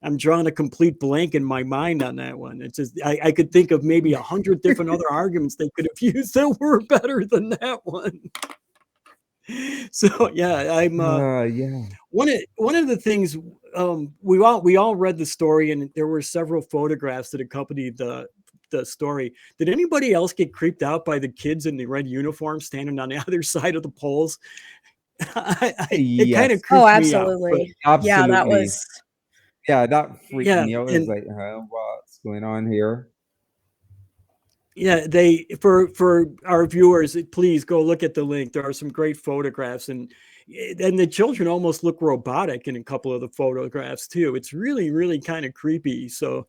I'm drawing a complete blank in my mind on that one. It's just I could think of maybe 100 different other arguments they could have used that were better than that one. So yeah, I'm one of the things we all read the story, and there were several photographs that accompanied the story. Did anybody else get creeped out by the kids in the red uniform standing on the other side of the polls? It kind of creeped me out. Absolutely. Yeah, that was. Yeah, that freaked me out. It was like, what's going on here? Yeah, for our viewers, please go look at the link. There are some great photographs, and the children almost look robotic in a couple of the photographs too. It's really, really kind of creepy. So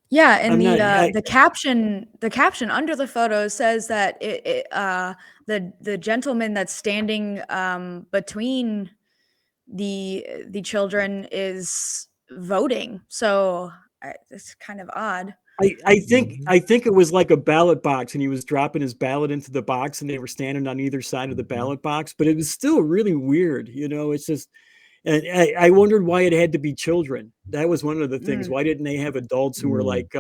yeah, and the caption under the photo says that the gentleman that's standing between the children is voting. So it's kind of odd. I think it was like a ballot box, and he was dropping his ballot into the box, and they were standing on either side of the ballot box. But it was still really weird, It's just, and I wondered why it had to be children. That was one of the things. Why didn't they have adults who were like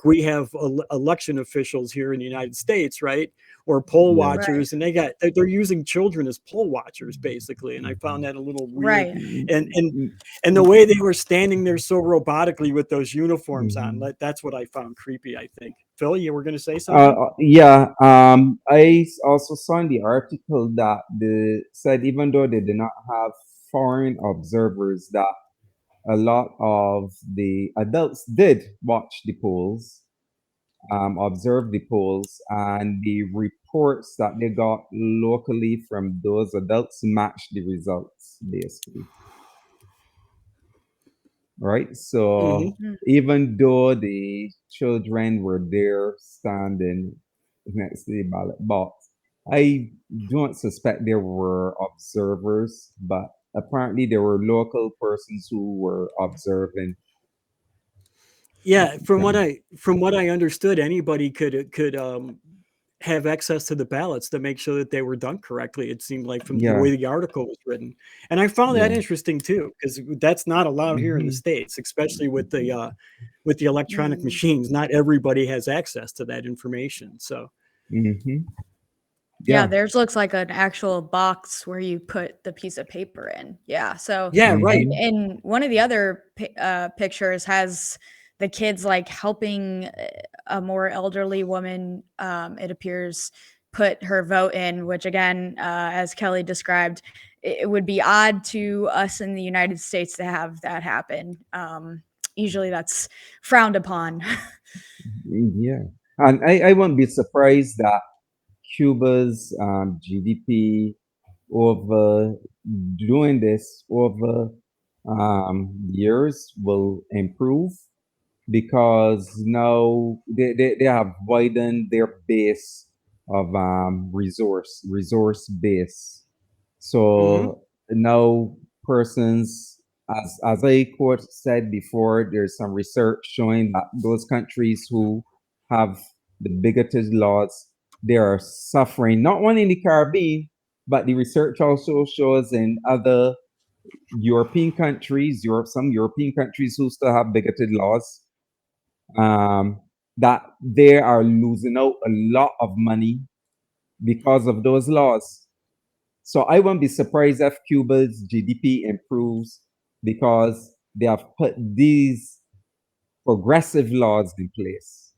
we have election officials here in the United States, right? Or poll watchers, and they're using children as poll watchers basically. And I found that a little weird. Right. And the way they were standing there so robotically with those uniforms on, that's what I found creepy, I think. Phil, you were going to say something? I also saw in the article that they said even though they did not have foreign observers, that a lot of the adults did watch the polls, observe the polls, and the reports that they got locally from those adults matched the results, basically. Right? So even though the children were there standing next to the ballot box, I don't suspect there were observers, but apparently there were local persons who were observing. Yeah, from what I understood, anybody could have access to the ballots to make sure that they were done correctly. It seemed like from the way the article was written, and I found that interesting too, because that's not allowed here in the States, especially with the electronic machines. Not everybody has access to that information. So. Yeah, theirs looks like an actual box where you put the piece of paper in. Yeah, so right. And one of the other pictures has the kids like helping a more elderly woman, it appears, put her vote in, which again, as Kelley described, it would be odd to us in the United States to have that happen. Usually that's frowned upon. Yeah. And I won't be surprised that Cuba's GDP over doing this over years will improve, because now they have widened their base of resource base. So now persons, as I quote said before, there's some research showing that those countries who have the bigoted laws, they are suffering, not only in the Caribbean, but the research also shows in other European countries, some European countries who still have bigoted laws, that they are losing out a lot of money because of those laws. So I won't be surprised if Cuba's GDP improves because they have put these progressive laws in place.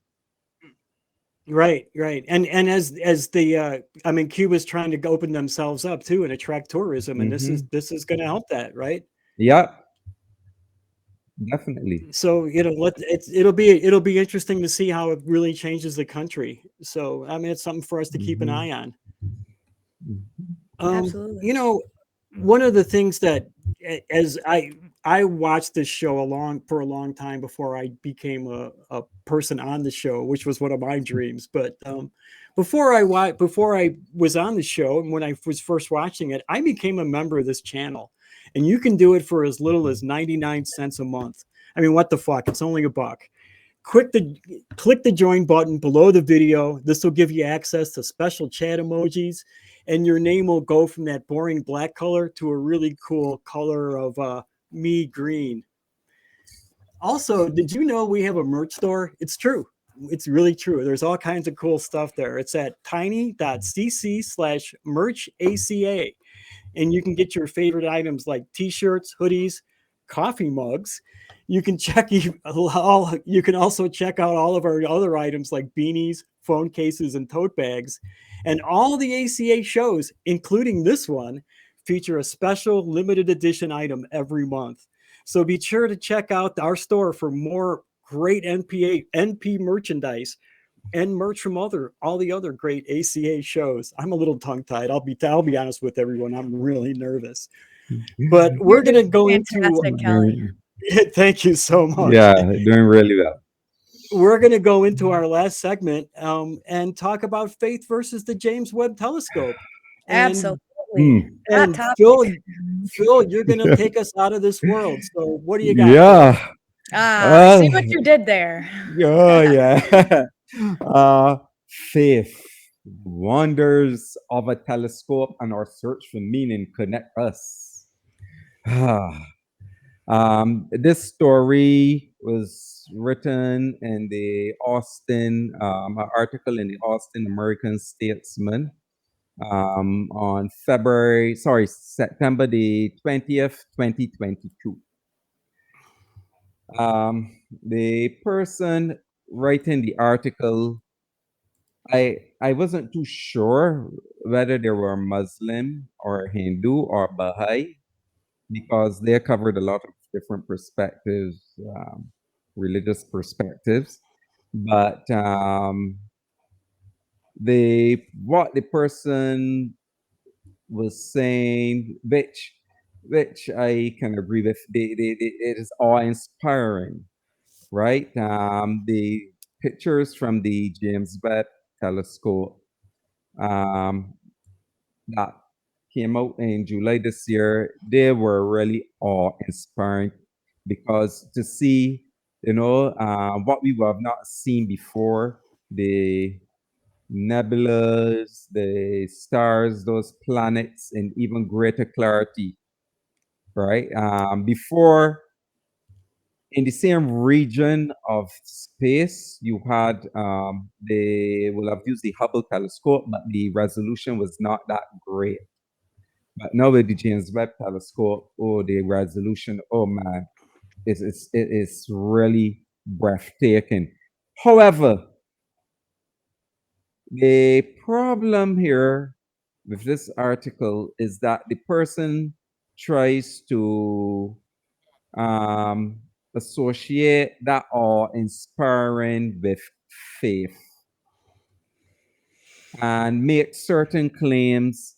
Right. And as the I mean, Cuba's trying to open themselves up too and attract tourism, and this is going to help that, right? Yeah, definitely. So it'll be interesting to see how it really changes the country. So I mean, it's something for us to keep an eye on. Absolutely. You know, one of the things that, as I watched this show for a long time before I became a person on the show, which was one of my dreams. But before I was on the show, and when I was first watching it, I became a member of this channel, and you can do it for as little as 99 cents a month. I mean, what the fuck? It's only $1. Click the join button below the video. This will give you access to special chat emojis, and your name will go from that boring black color to a really cool color of me green. Also, did you know we have a merch store? It's true. It's really true. There's all kinds of cool stuff there. It's at tiny.cc/merchaca. And you can get your favorite items like t-shirts, hoodies, coffee mugs. You can also check out all of our other items like beanies, phone cases, and tote bags. And all the ACA shows, including this one, feature a special limited edition item every month. So be sure to check out our store for more great NP merchandise and merch from all the other great ACA shows. I'm a little tongue-tied. I'll be honest with everyone. I'm really nervous. But we're going to go into Kelley. Thank you so much. Yeah, doing really well. We're going to go into our last segment and talk about faith versus the James Webb Telescope. Absolutely. And Phil, you're going to take us out of this world. So what do you got? Yeah. See what you did there. Oh, yeah. Faith, wonders of a telescope and our search for meaning connect us. This story was written in the Austin, an article in the Austin American Statesman on September the 20th, 2022. The person writing the article, I wasn't too sure whether they were Muslim or Hindu or Baha'i, because they covered a lot of different perspectives, religious perspectives. But what the person was saying, which I can agree with, it is awe-inspiring, right? The pictures from the James Webb Telescope that came out in July this year, they were really awe-inspiring, because to see, what we have not seen before, the nebulas, the stars, those planets in even greater clarity, right? Before, in the same region of space, you had, they will have used the Hubble telescope, but the resolution was not that great. But now with the James Webb Telescope, the resolution, oh man, it is really breathtaking. However, the problem here with this article is that the person tries to associate that awe-inspiring with faith and make certain claims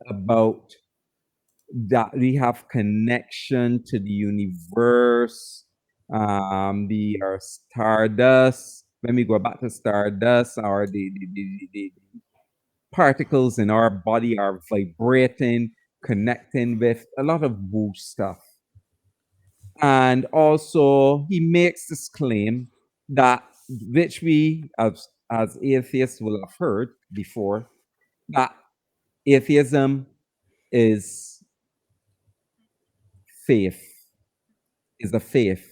about that we have connection to the universe, the stardust. When we go back to stardust, or the particles in our body are vibrating, connecting with a lot of woo stuff. And also, he makes this claim that, which we as atheists will have heard before, that atheism is faith, is a faith.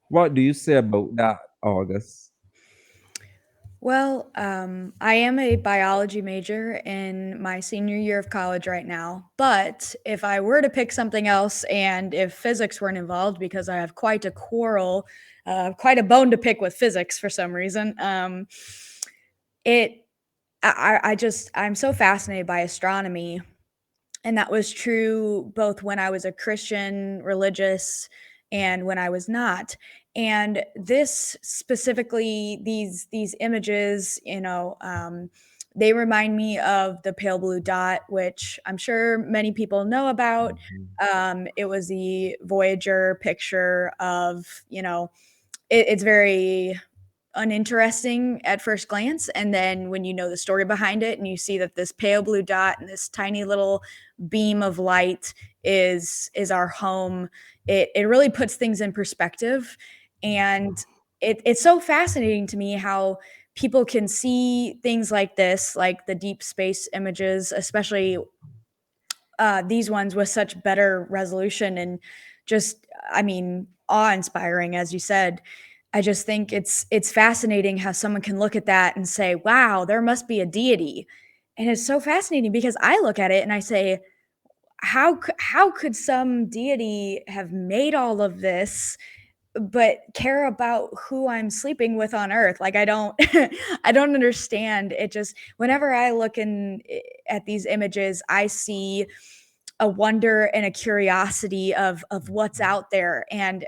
What do you say about that, August? Well, I am a biology major in my senior year of college right now. But if I were to pick something else, and if physics weren't involved, because I have quite a quarrel, quite a bone to pick with physics for some reason, I'm so fascinated by astronomy. And that was true both when I was a Christian, religious, and when I was not. And this specifically, these images, they remind me of the pale blue dot, which I'm sure many people know about. It was the Voyager picture of, it's very uninteresting at first glance, and then when you know the story behind it and you see that this pale blue dot and this tiny little beam of light is our home, it really puts things in perspective. And it's so fascinating to me how people can see things like this, like the deep space images, especially these ones with such better resolution and just, awe-inspiring, as you said. I just think it's fascinating how someone can look at that and say, wow, there must be a deity. And it's so fascinating because I look at it and I say, how could some deity have made all of this but care about who I'm sleeping with on earth? Like, I don't I don't understand. It just, whenever I look at these images, I see a wonder and a curiosity of what's out there, and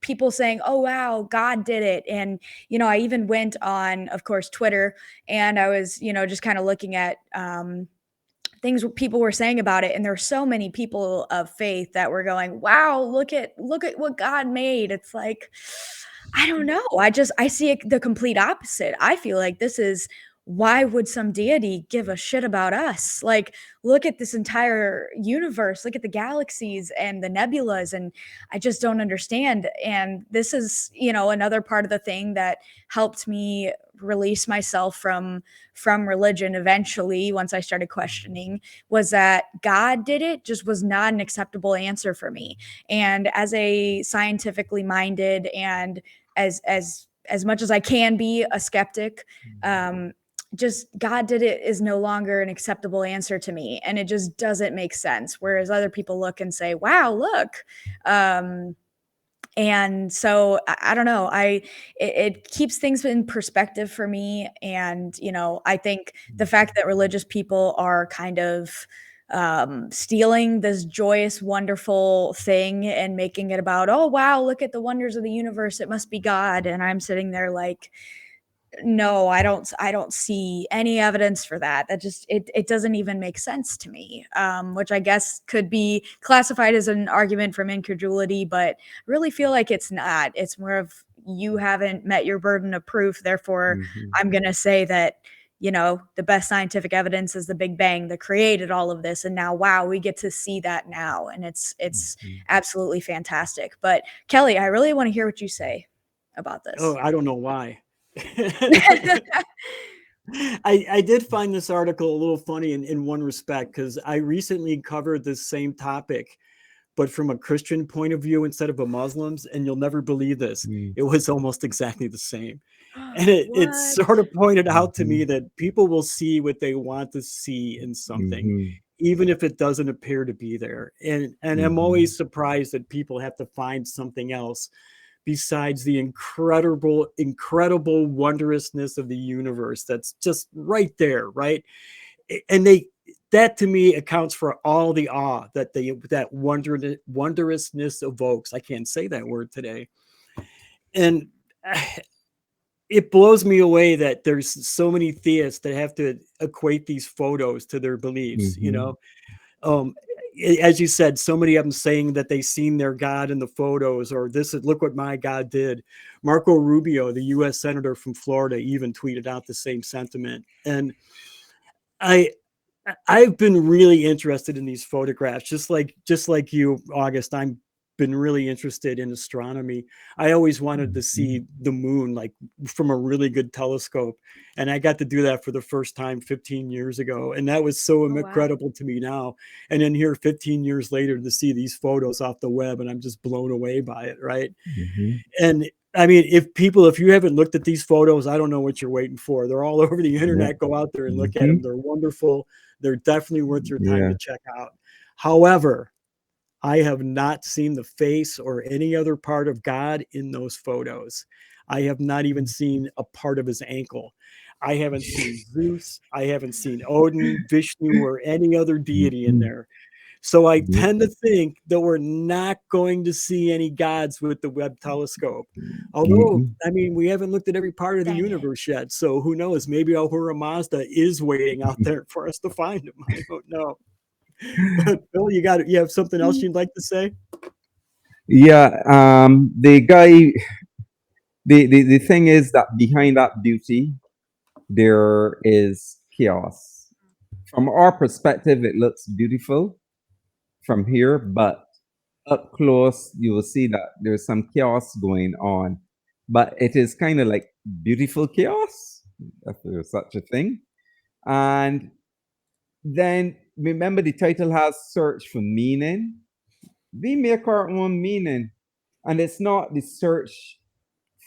people saying, oh wow, God did it. And I even went on, of course, Twitter, and I was just kind of looking at things people were saying about it, and there were so many people of faith that were going, wow, look at what God made. It's like, I don't know, I see the complete opposite. I feel like this is, why would some deity give a shit about us? Like, look at this entire universe, look at the galaxies and the nebulas, and I just don't understand. And this is, another part of the thing that helped me release myself from religion eventually, once I started questioning, was that God did it just was not an acceptable answer for me. And as a scientifically minded, and as much as I can be a skeptic, just God did it is no longer an acceptable answer to me. And it just doesn't make sense. Whereas other people look and say, wow, look. And so I don't know, it keeps things in perspective for me. And, I think the fact that religious people are kind of stealing this joyous, wonderful thing and making it about, oh, wow, look at the wonders of the universe, it must be God. And I'm sitting there like, no, I don't see any evidence for that. That just, it doesn't even make sense to me, which I guess could be classified as an argument from incredulity, but I really feel like it's not. It's more of, you haven't met your burden of proof. Therefore, I'm going to say that, the best scientific evidence is the Big Bang that created all of this. And now, wow, we get to see that now. And it's absolutely fantastic. But Kelley, I really want to hear what you say about this. Oh, I don't know why. I did find this article a little funny in one respect, because I recently covered this same topic, but from a Christian point of view instead of a Muslim's, and you'll never believe this, it was almost exactly the same. And it sort of pointed out to me that people will see what they want to see in something. even if it doesn't appear to be there. And I'm always surprised that people have to find something else besides the incredible wondrousness of the universe that's just right there, right? And that to me accounts for all the awe that wondrousness evokes. I can't say that word today. And it blows me away that there's so many theists that have to equate these photos to their beliefs, you know. As you said, so many of them saying that they seen their God in the photos, or look what my God did. Marco Rubio, the U.S. Senator from Florida, even tweeted out the same sentiment. And I've been really interested in these photographs, just like you, August. I've been really interested in astronomy. I always wanted to see the moon, like from a really good telescope, and I got to do that for the first time 15 years ago, and that was so incredible to me now. And then here, 15 years later, to see these photos off the web, and I'm just blown away by it, right? And I mean, if you haven't looked at these photos, I don't know what you're waiting for. They're all over the internet. Go out there and look at them. They're wonderful. They're definitely worth your time to check out. However, I have not seen the face or any other part of God in those photos. I have not even seen a part of his ankle. I haven't seen Zeus. I haven't seen Odin, Vishnu, or any other deity in there. So I tend to think that we're not going to see any gods with the Webb telescope. Although, I mean, we haven't looked at every part of the universe yet. So who knows? Maybe Ahura Mazda is waiting out there for us to find him. I don't know. But Phil, you have something else you'd like to say? Yeah, the guy, the thing is that behind that beauty, there is chaos. From our perspective, it looks beautiful from here, but up close, you will see that there's some chaos going on. But it is kind of like beautiful chaos, if there's such a thing. And then remember, the title has search for meaning. We make our own meaning. And it's not the search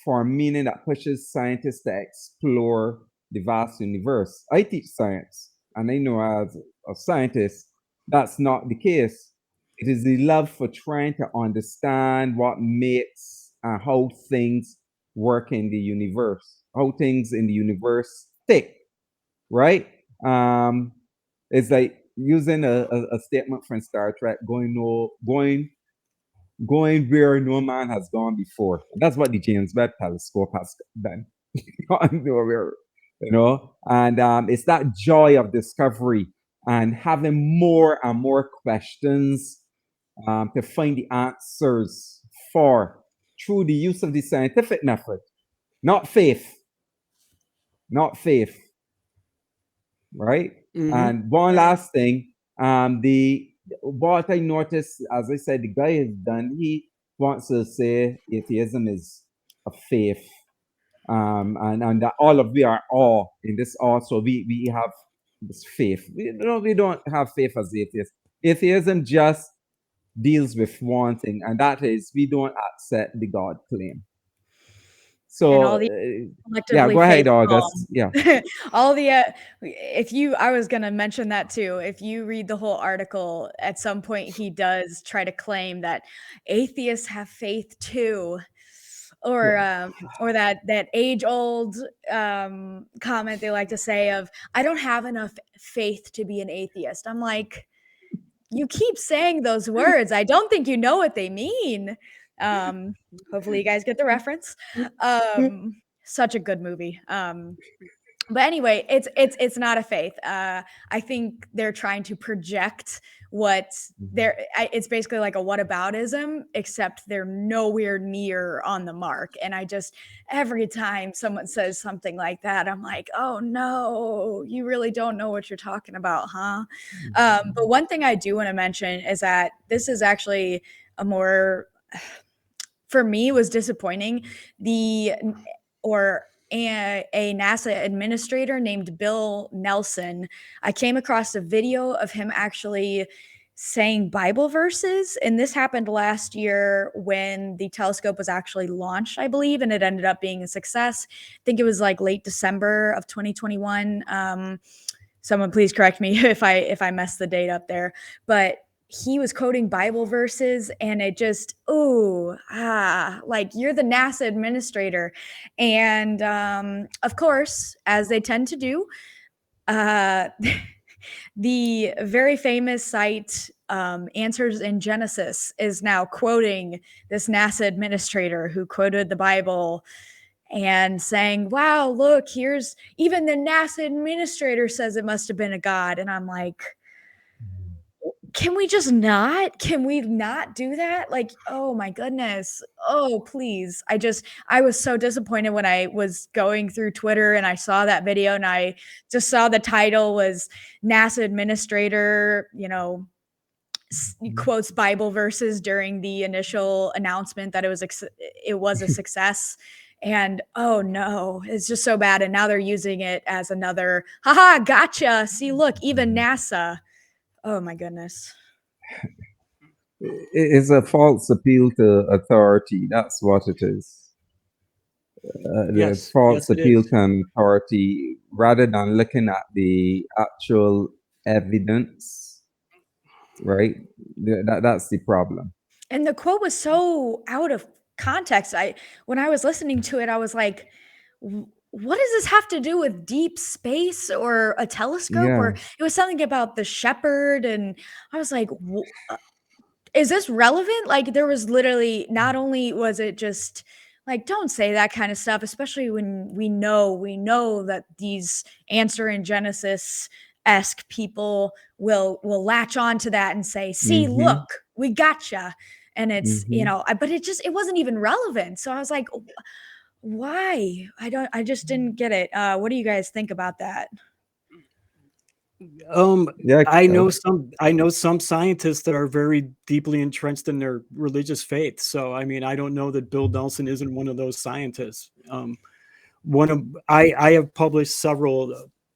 for meaning that pushes scientists to explore the vast universe. I teach science, and I know as a scientist, that's not the case. It is the love for trying to understand what makes and how things work in the universe, how things in the universe tick, right? It's like using a statement from Star Trek, going where no man has gone before. That's what the James Webb telescope has done. And it's that joy of discovery and having more and more questions to find the answers for through the use of the scientific method, not faith, right? And one last thing, what I noticed, as I said, the guy has done, he wants to say atheism is a faith, and that we are all in this also. We have this faith. We don't have faith as atheists. Atheism just deals with one thing, and that is we don't accept the God claim. So yeah, go ahead, August. Yeah. I was going to mention that too. If you read the whole article, at some point he does try to claim that atheists have faith too. Or that age-old comment they like to say of, I don't have enough faith to be an atheist. I'm like, you keep saying those words. I don't think you know what they mean. Hopefully you guys get the reference. Such a good movie. But anyway, it's not a faith. I think they're trying to project what it's basically like a whataboutism, except they're nowhere near on the mark. And every time someone says something like that, I'm like, oh no, you really don't know what you're talking about, huh? But one thing I do want to mention is that this is actually for me, was disappointing. A NASA administrator named Bill Nelson, I came across a video of him actually saying Bible verses, and this happened last year when the telescope was actually launched, I believe, and it ended up being a success. I think it was like late December of 2021. someone please correct me if I messed the date up there, but he was quoting Bible verses, and it just, like, you're the NASA administrator. And of course, as they tend to do, the very famous site Answers in Genesis is now quoting this NASA administrator who quoted the Bible and saying, wow, look, here's even the NASA administrator says it must have been a God. And I'm like, can we not do that? Like, oh my goodness. Oh, please. I was so disappointed when I was going through Twitter and I saw that video, and I just saw the title was NASA administrator, quotes Bible verses during the initial announcement that it was a success. And oh no, it's just so bad. And now they're using it as another, haha, gotcha. See, look, even NASA. Oh my goodness. It's a false appeal to authority. That's what it is. The false appeal to authority, rather than looking at the actual evidence, right? That's the problem. And the quote was so out of context. When I was listening to it, I was like, what does this have to do with deep space or a telescope? Yeah. Or it was something about the shepherd. And I was like, is this relevant? Like, there was literally, not only was it just like, don't say that kind of stuff, especially when we know that these Answer in Genesis-esque people will latch on to that and say, see, look, we gotcha. And it's, but it wasn't even relevant. So I was like, why? I just didn't get it. What do you guys think about that? I know some scientists that are very deeply entrenched in their religious faith. So, I mean, I don't know that Bill Nelson isn't one of those scientists. I have published several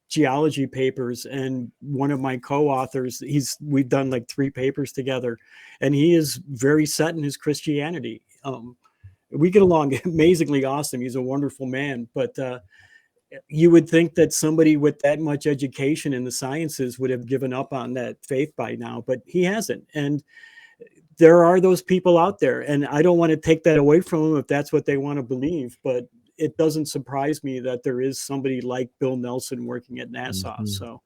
geology papers, and one of my co-authors, we've done like 3 papers together, and he is very set in his Christianity. We get along amazingly awesome. He's a wonderful man, but you would think that somebody with that much education in the sciences would have given up on that faith by now, but he hasn't. And there are those people out there, and I don't want to take that away from them if that's what they want to believe, but it doesn't surprise me that there is somebody like Bill Nelson working at NASA. So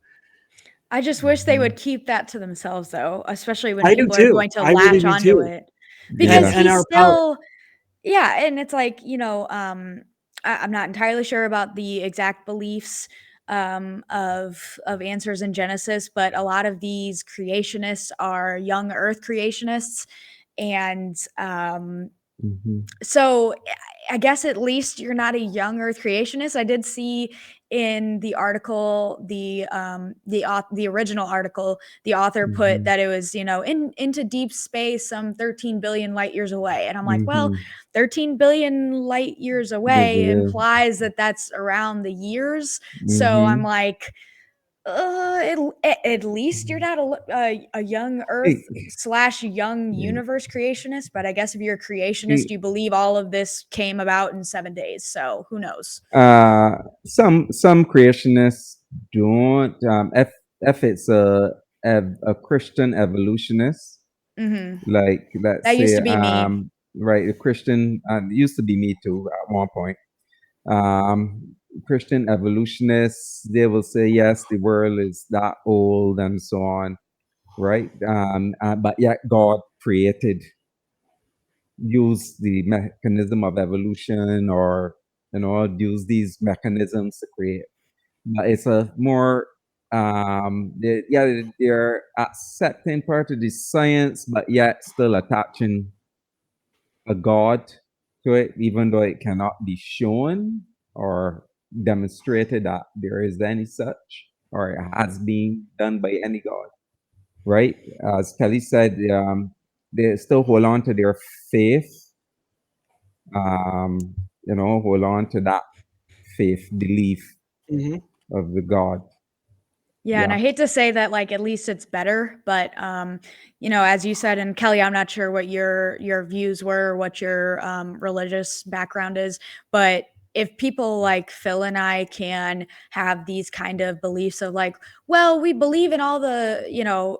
I just wish they would keep that to themselves, though, especially when people are going to latch onto it, because he's still, and it's like, I'm not entirely sure about the exact beliefs of Answers in Genesis, but a lot of these creationists are young Earth creationists, and so I guess at least you're not a young Earth creationist. I did see in the article, the original article, the author put that it was, into deep space, some 13 billion light years away. And I'm like, well, 13 billion light years away implies that that's around the years. So I'm like, at least you're not a young Earth / young universe creationist, but I guess if you're a creationist, you believe all of this came about in 7 days. So who knows? Some creationists don't. If it's a Christian evolutionist, like let's that say, used to be me. Right, a Christian, used to be me too at one point. Christian evolutionists, they will say, yes, the world is that old and so on, right? But yet God used the mechanism of evolution, or, use these mechanisms to create. But it's a more, they're accepting part of the science, but yet still attaching a God to it, even though it cannot be shown or demonstrated that there is any such, or it has been done by any God, right? As Kelley said, they still hold on to their faith, hold on to that faith, belief of the God. Yeah, and I hate to say that, like, at least it's better, but as you said, and Kelley, I'm not sure what your views were, what your religious background is, but if people like Phil and I can have these kind of beliefs of like, well, we believe in all the,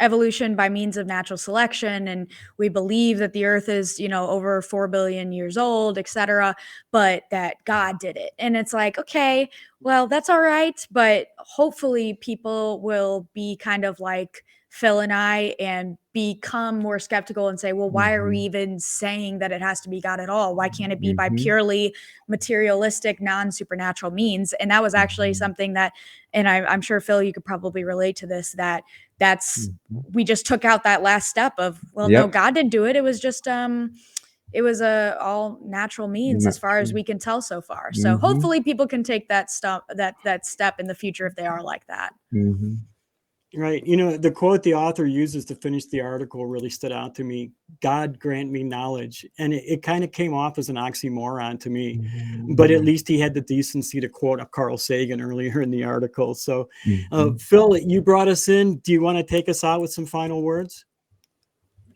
evolution by means of natural selection, and we believe that the earth is, over 4 billion years old, etc., but that God did it. And it's like, okay, well, that's all right, but hopefully people will be kind of like Phil and I and become more skeptical and say, well, why are we even saying that it has to be God at all? Why can't it be by purely materialistic, non-supernatural means? And that was actually something that, and I'm sure, Phil, you could probably relate to this, that's we just took out that last step of, well, no, God didn't do it. It was just it was a all natural means as far as we can tell so far. So hopefully people can take that step in the future if they are like that. Right. The quote the author uses to finish the article really stood out to me. God grant me knowledge. And it kind of came off as an oxymoron to me, but at least he had the decency to quote Carl Sagan earlier in the article. So Phil, you brought us in. Do you want to take us out with some final words?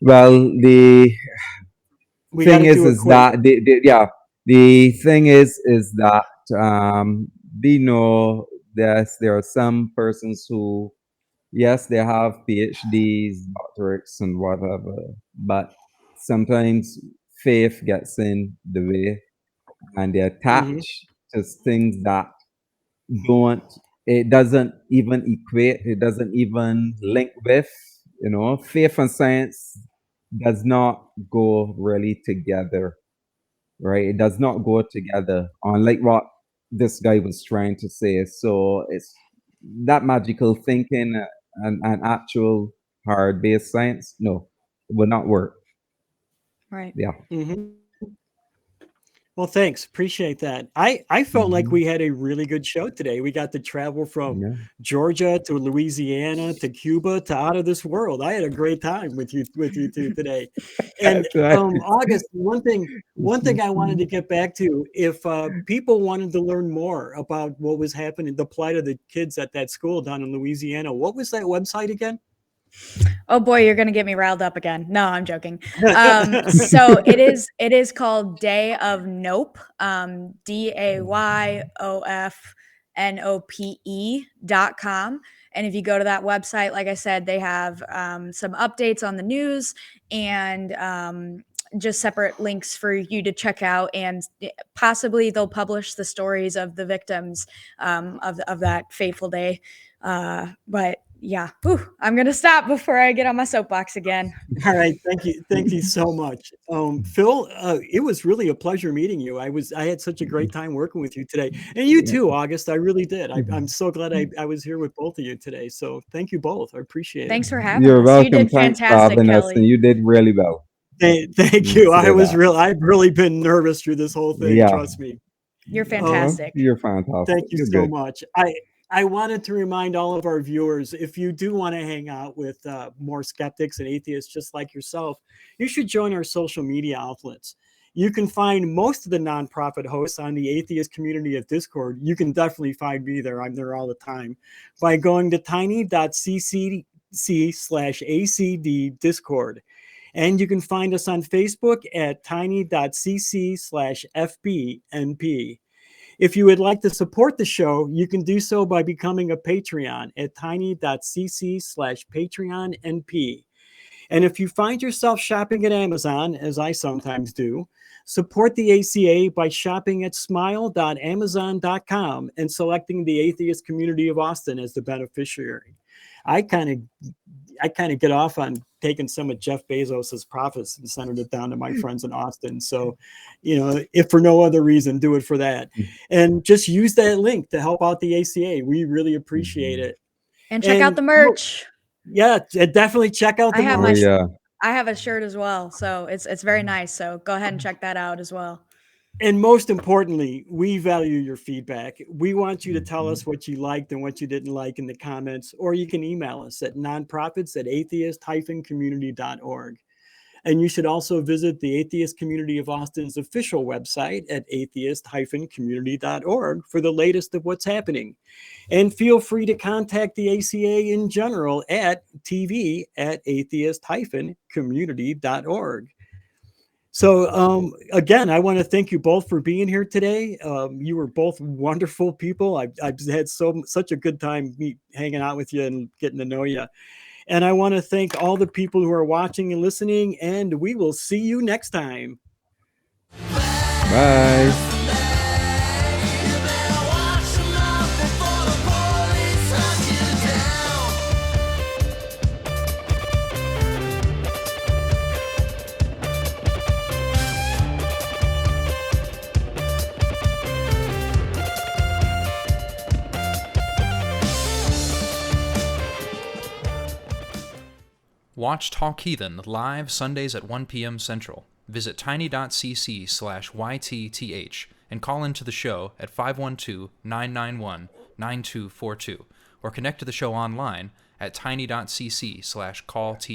Well, the thing is that the thing is that we know there are some persons who, yes, they have PhDs, doctorates, and whatever, but sometimes faith gets in the way, and they attach to things that it doesn't even equate, it doesn't even link with, faith and science does not go really together, right? It does not go together, unlike what this guy was trying to say. So it's that magical thinking and actual hard-based science, no, it would not work. Right. Yeah. Well, thanks. Appreciate that. I felt like we had a really good show today. We got to travel from Georgia to Louisiana to Cuba to out of this world. I had a great time with you two today. And August, one thing I wanted to get back to, if people wanted to learn more about what was happening, the plight of the kids at that school down in Louisiana, what was that website again? Oh boy, you're gonna get me riled up again. No, I'm joking. So it is called Day of Nope, DAYOFNOPE.com. And if you go to that website, like I said, they have some updates on the news and just separate links for you to check out, and possibly they'll publish the stories of the victims of that fateful day. But yeah, I'm gonna stop before I get on my soapbox again. All right, thank you so much, Phil. It was really a pleasure meeting you. I had such a great time working with you today, and you too, August. I really did. I'm so glad I was here with both of you today. So thank you both. I appreciate it. Thanks for having us. You're welcome. You did fantastic, Kelley. And you did really well. Thank you. I've really been nervous through this whole thing. Yeah. Trust me. You're fantastic. You're fantastic. Thank you so much. I wanted to remind all of our viewers, if you do want to hang out with more skeptics and atheists just like yourself, you should join our social media outlets. You can find most of the nonprofit hosts on the atheist community of Discord. You can definitely find me there. I'm there all the time by going to tiny.cc/ACD Discord. And you can find us on Facebook at tiny.cc/FBNP. If you would like to support the show, you can do so by becoming a Patreon at tiny.cc/PatreonNP. And if you find yourself shopping at Amazon, as I sometimes do, support the ACA by shopping at smile.amazon.com and selecting the Atheist Community of Austin as the beneficiary. I kind of get off on taking some of Jeff Bezos's profits and sending it down to my friends in Austin. So, if for no other reason, do it for that. And just use that link to help out the ACA. We really appreciate it. And check out the merch. Yeah, definitely check out the merch. I have a shirt as well. So it's very nice. So go ahead and check that out as well. And most importantly, we value your feedback. We want you to tell us what you liked and what you didn't like in the comments, or you can email us at nonprofits@atheist-community.org. And you should also visit the Atheist Community of Austin's official website at atheist-community.org for the latest of what's happening. And feel free to contact the ACA in general at tv@atheist-community.org. So again, I want to thank you both for being here today. You were both wonderful people. I've had such a good time hanging out with you and getting to know you. And I want to thank all the people who are watching and listening, and we will see you next time. Bye. Watch Talk Heathen live Sundays at 1 p.m. Central. Visit tiny.cc/YTTH and call into the show at 512-991-9242 or connect to the show online at tiny.cc/callth.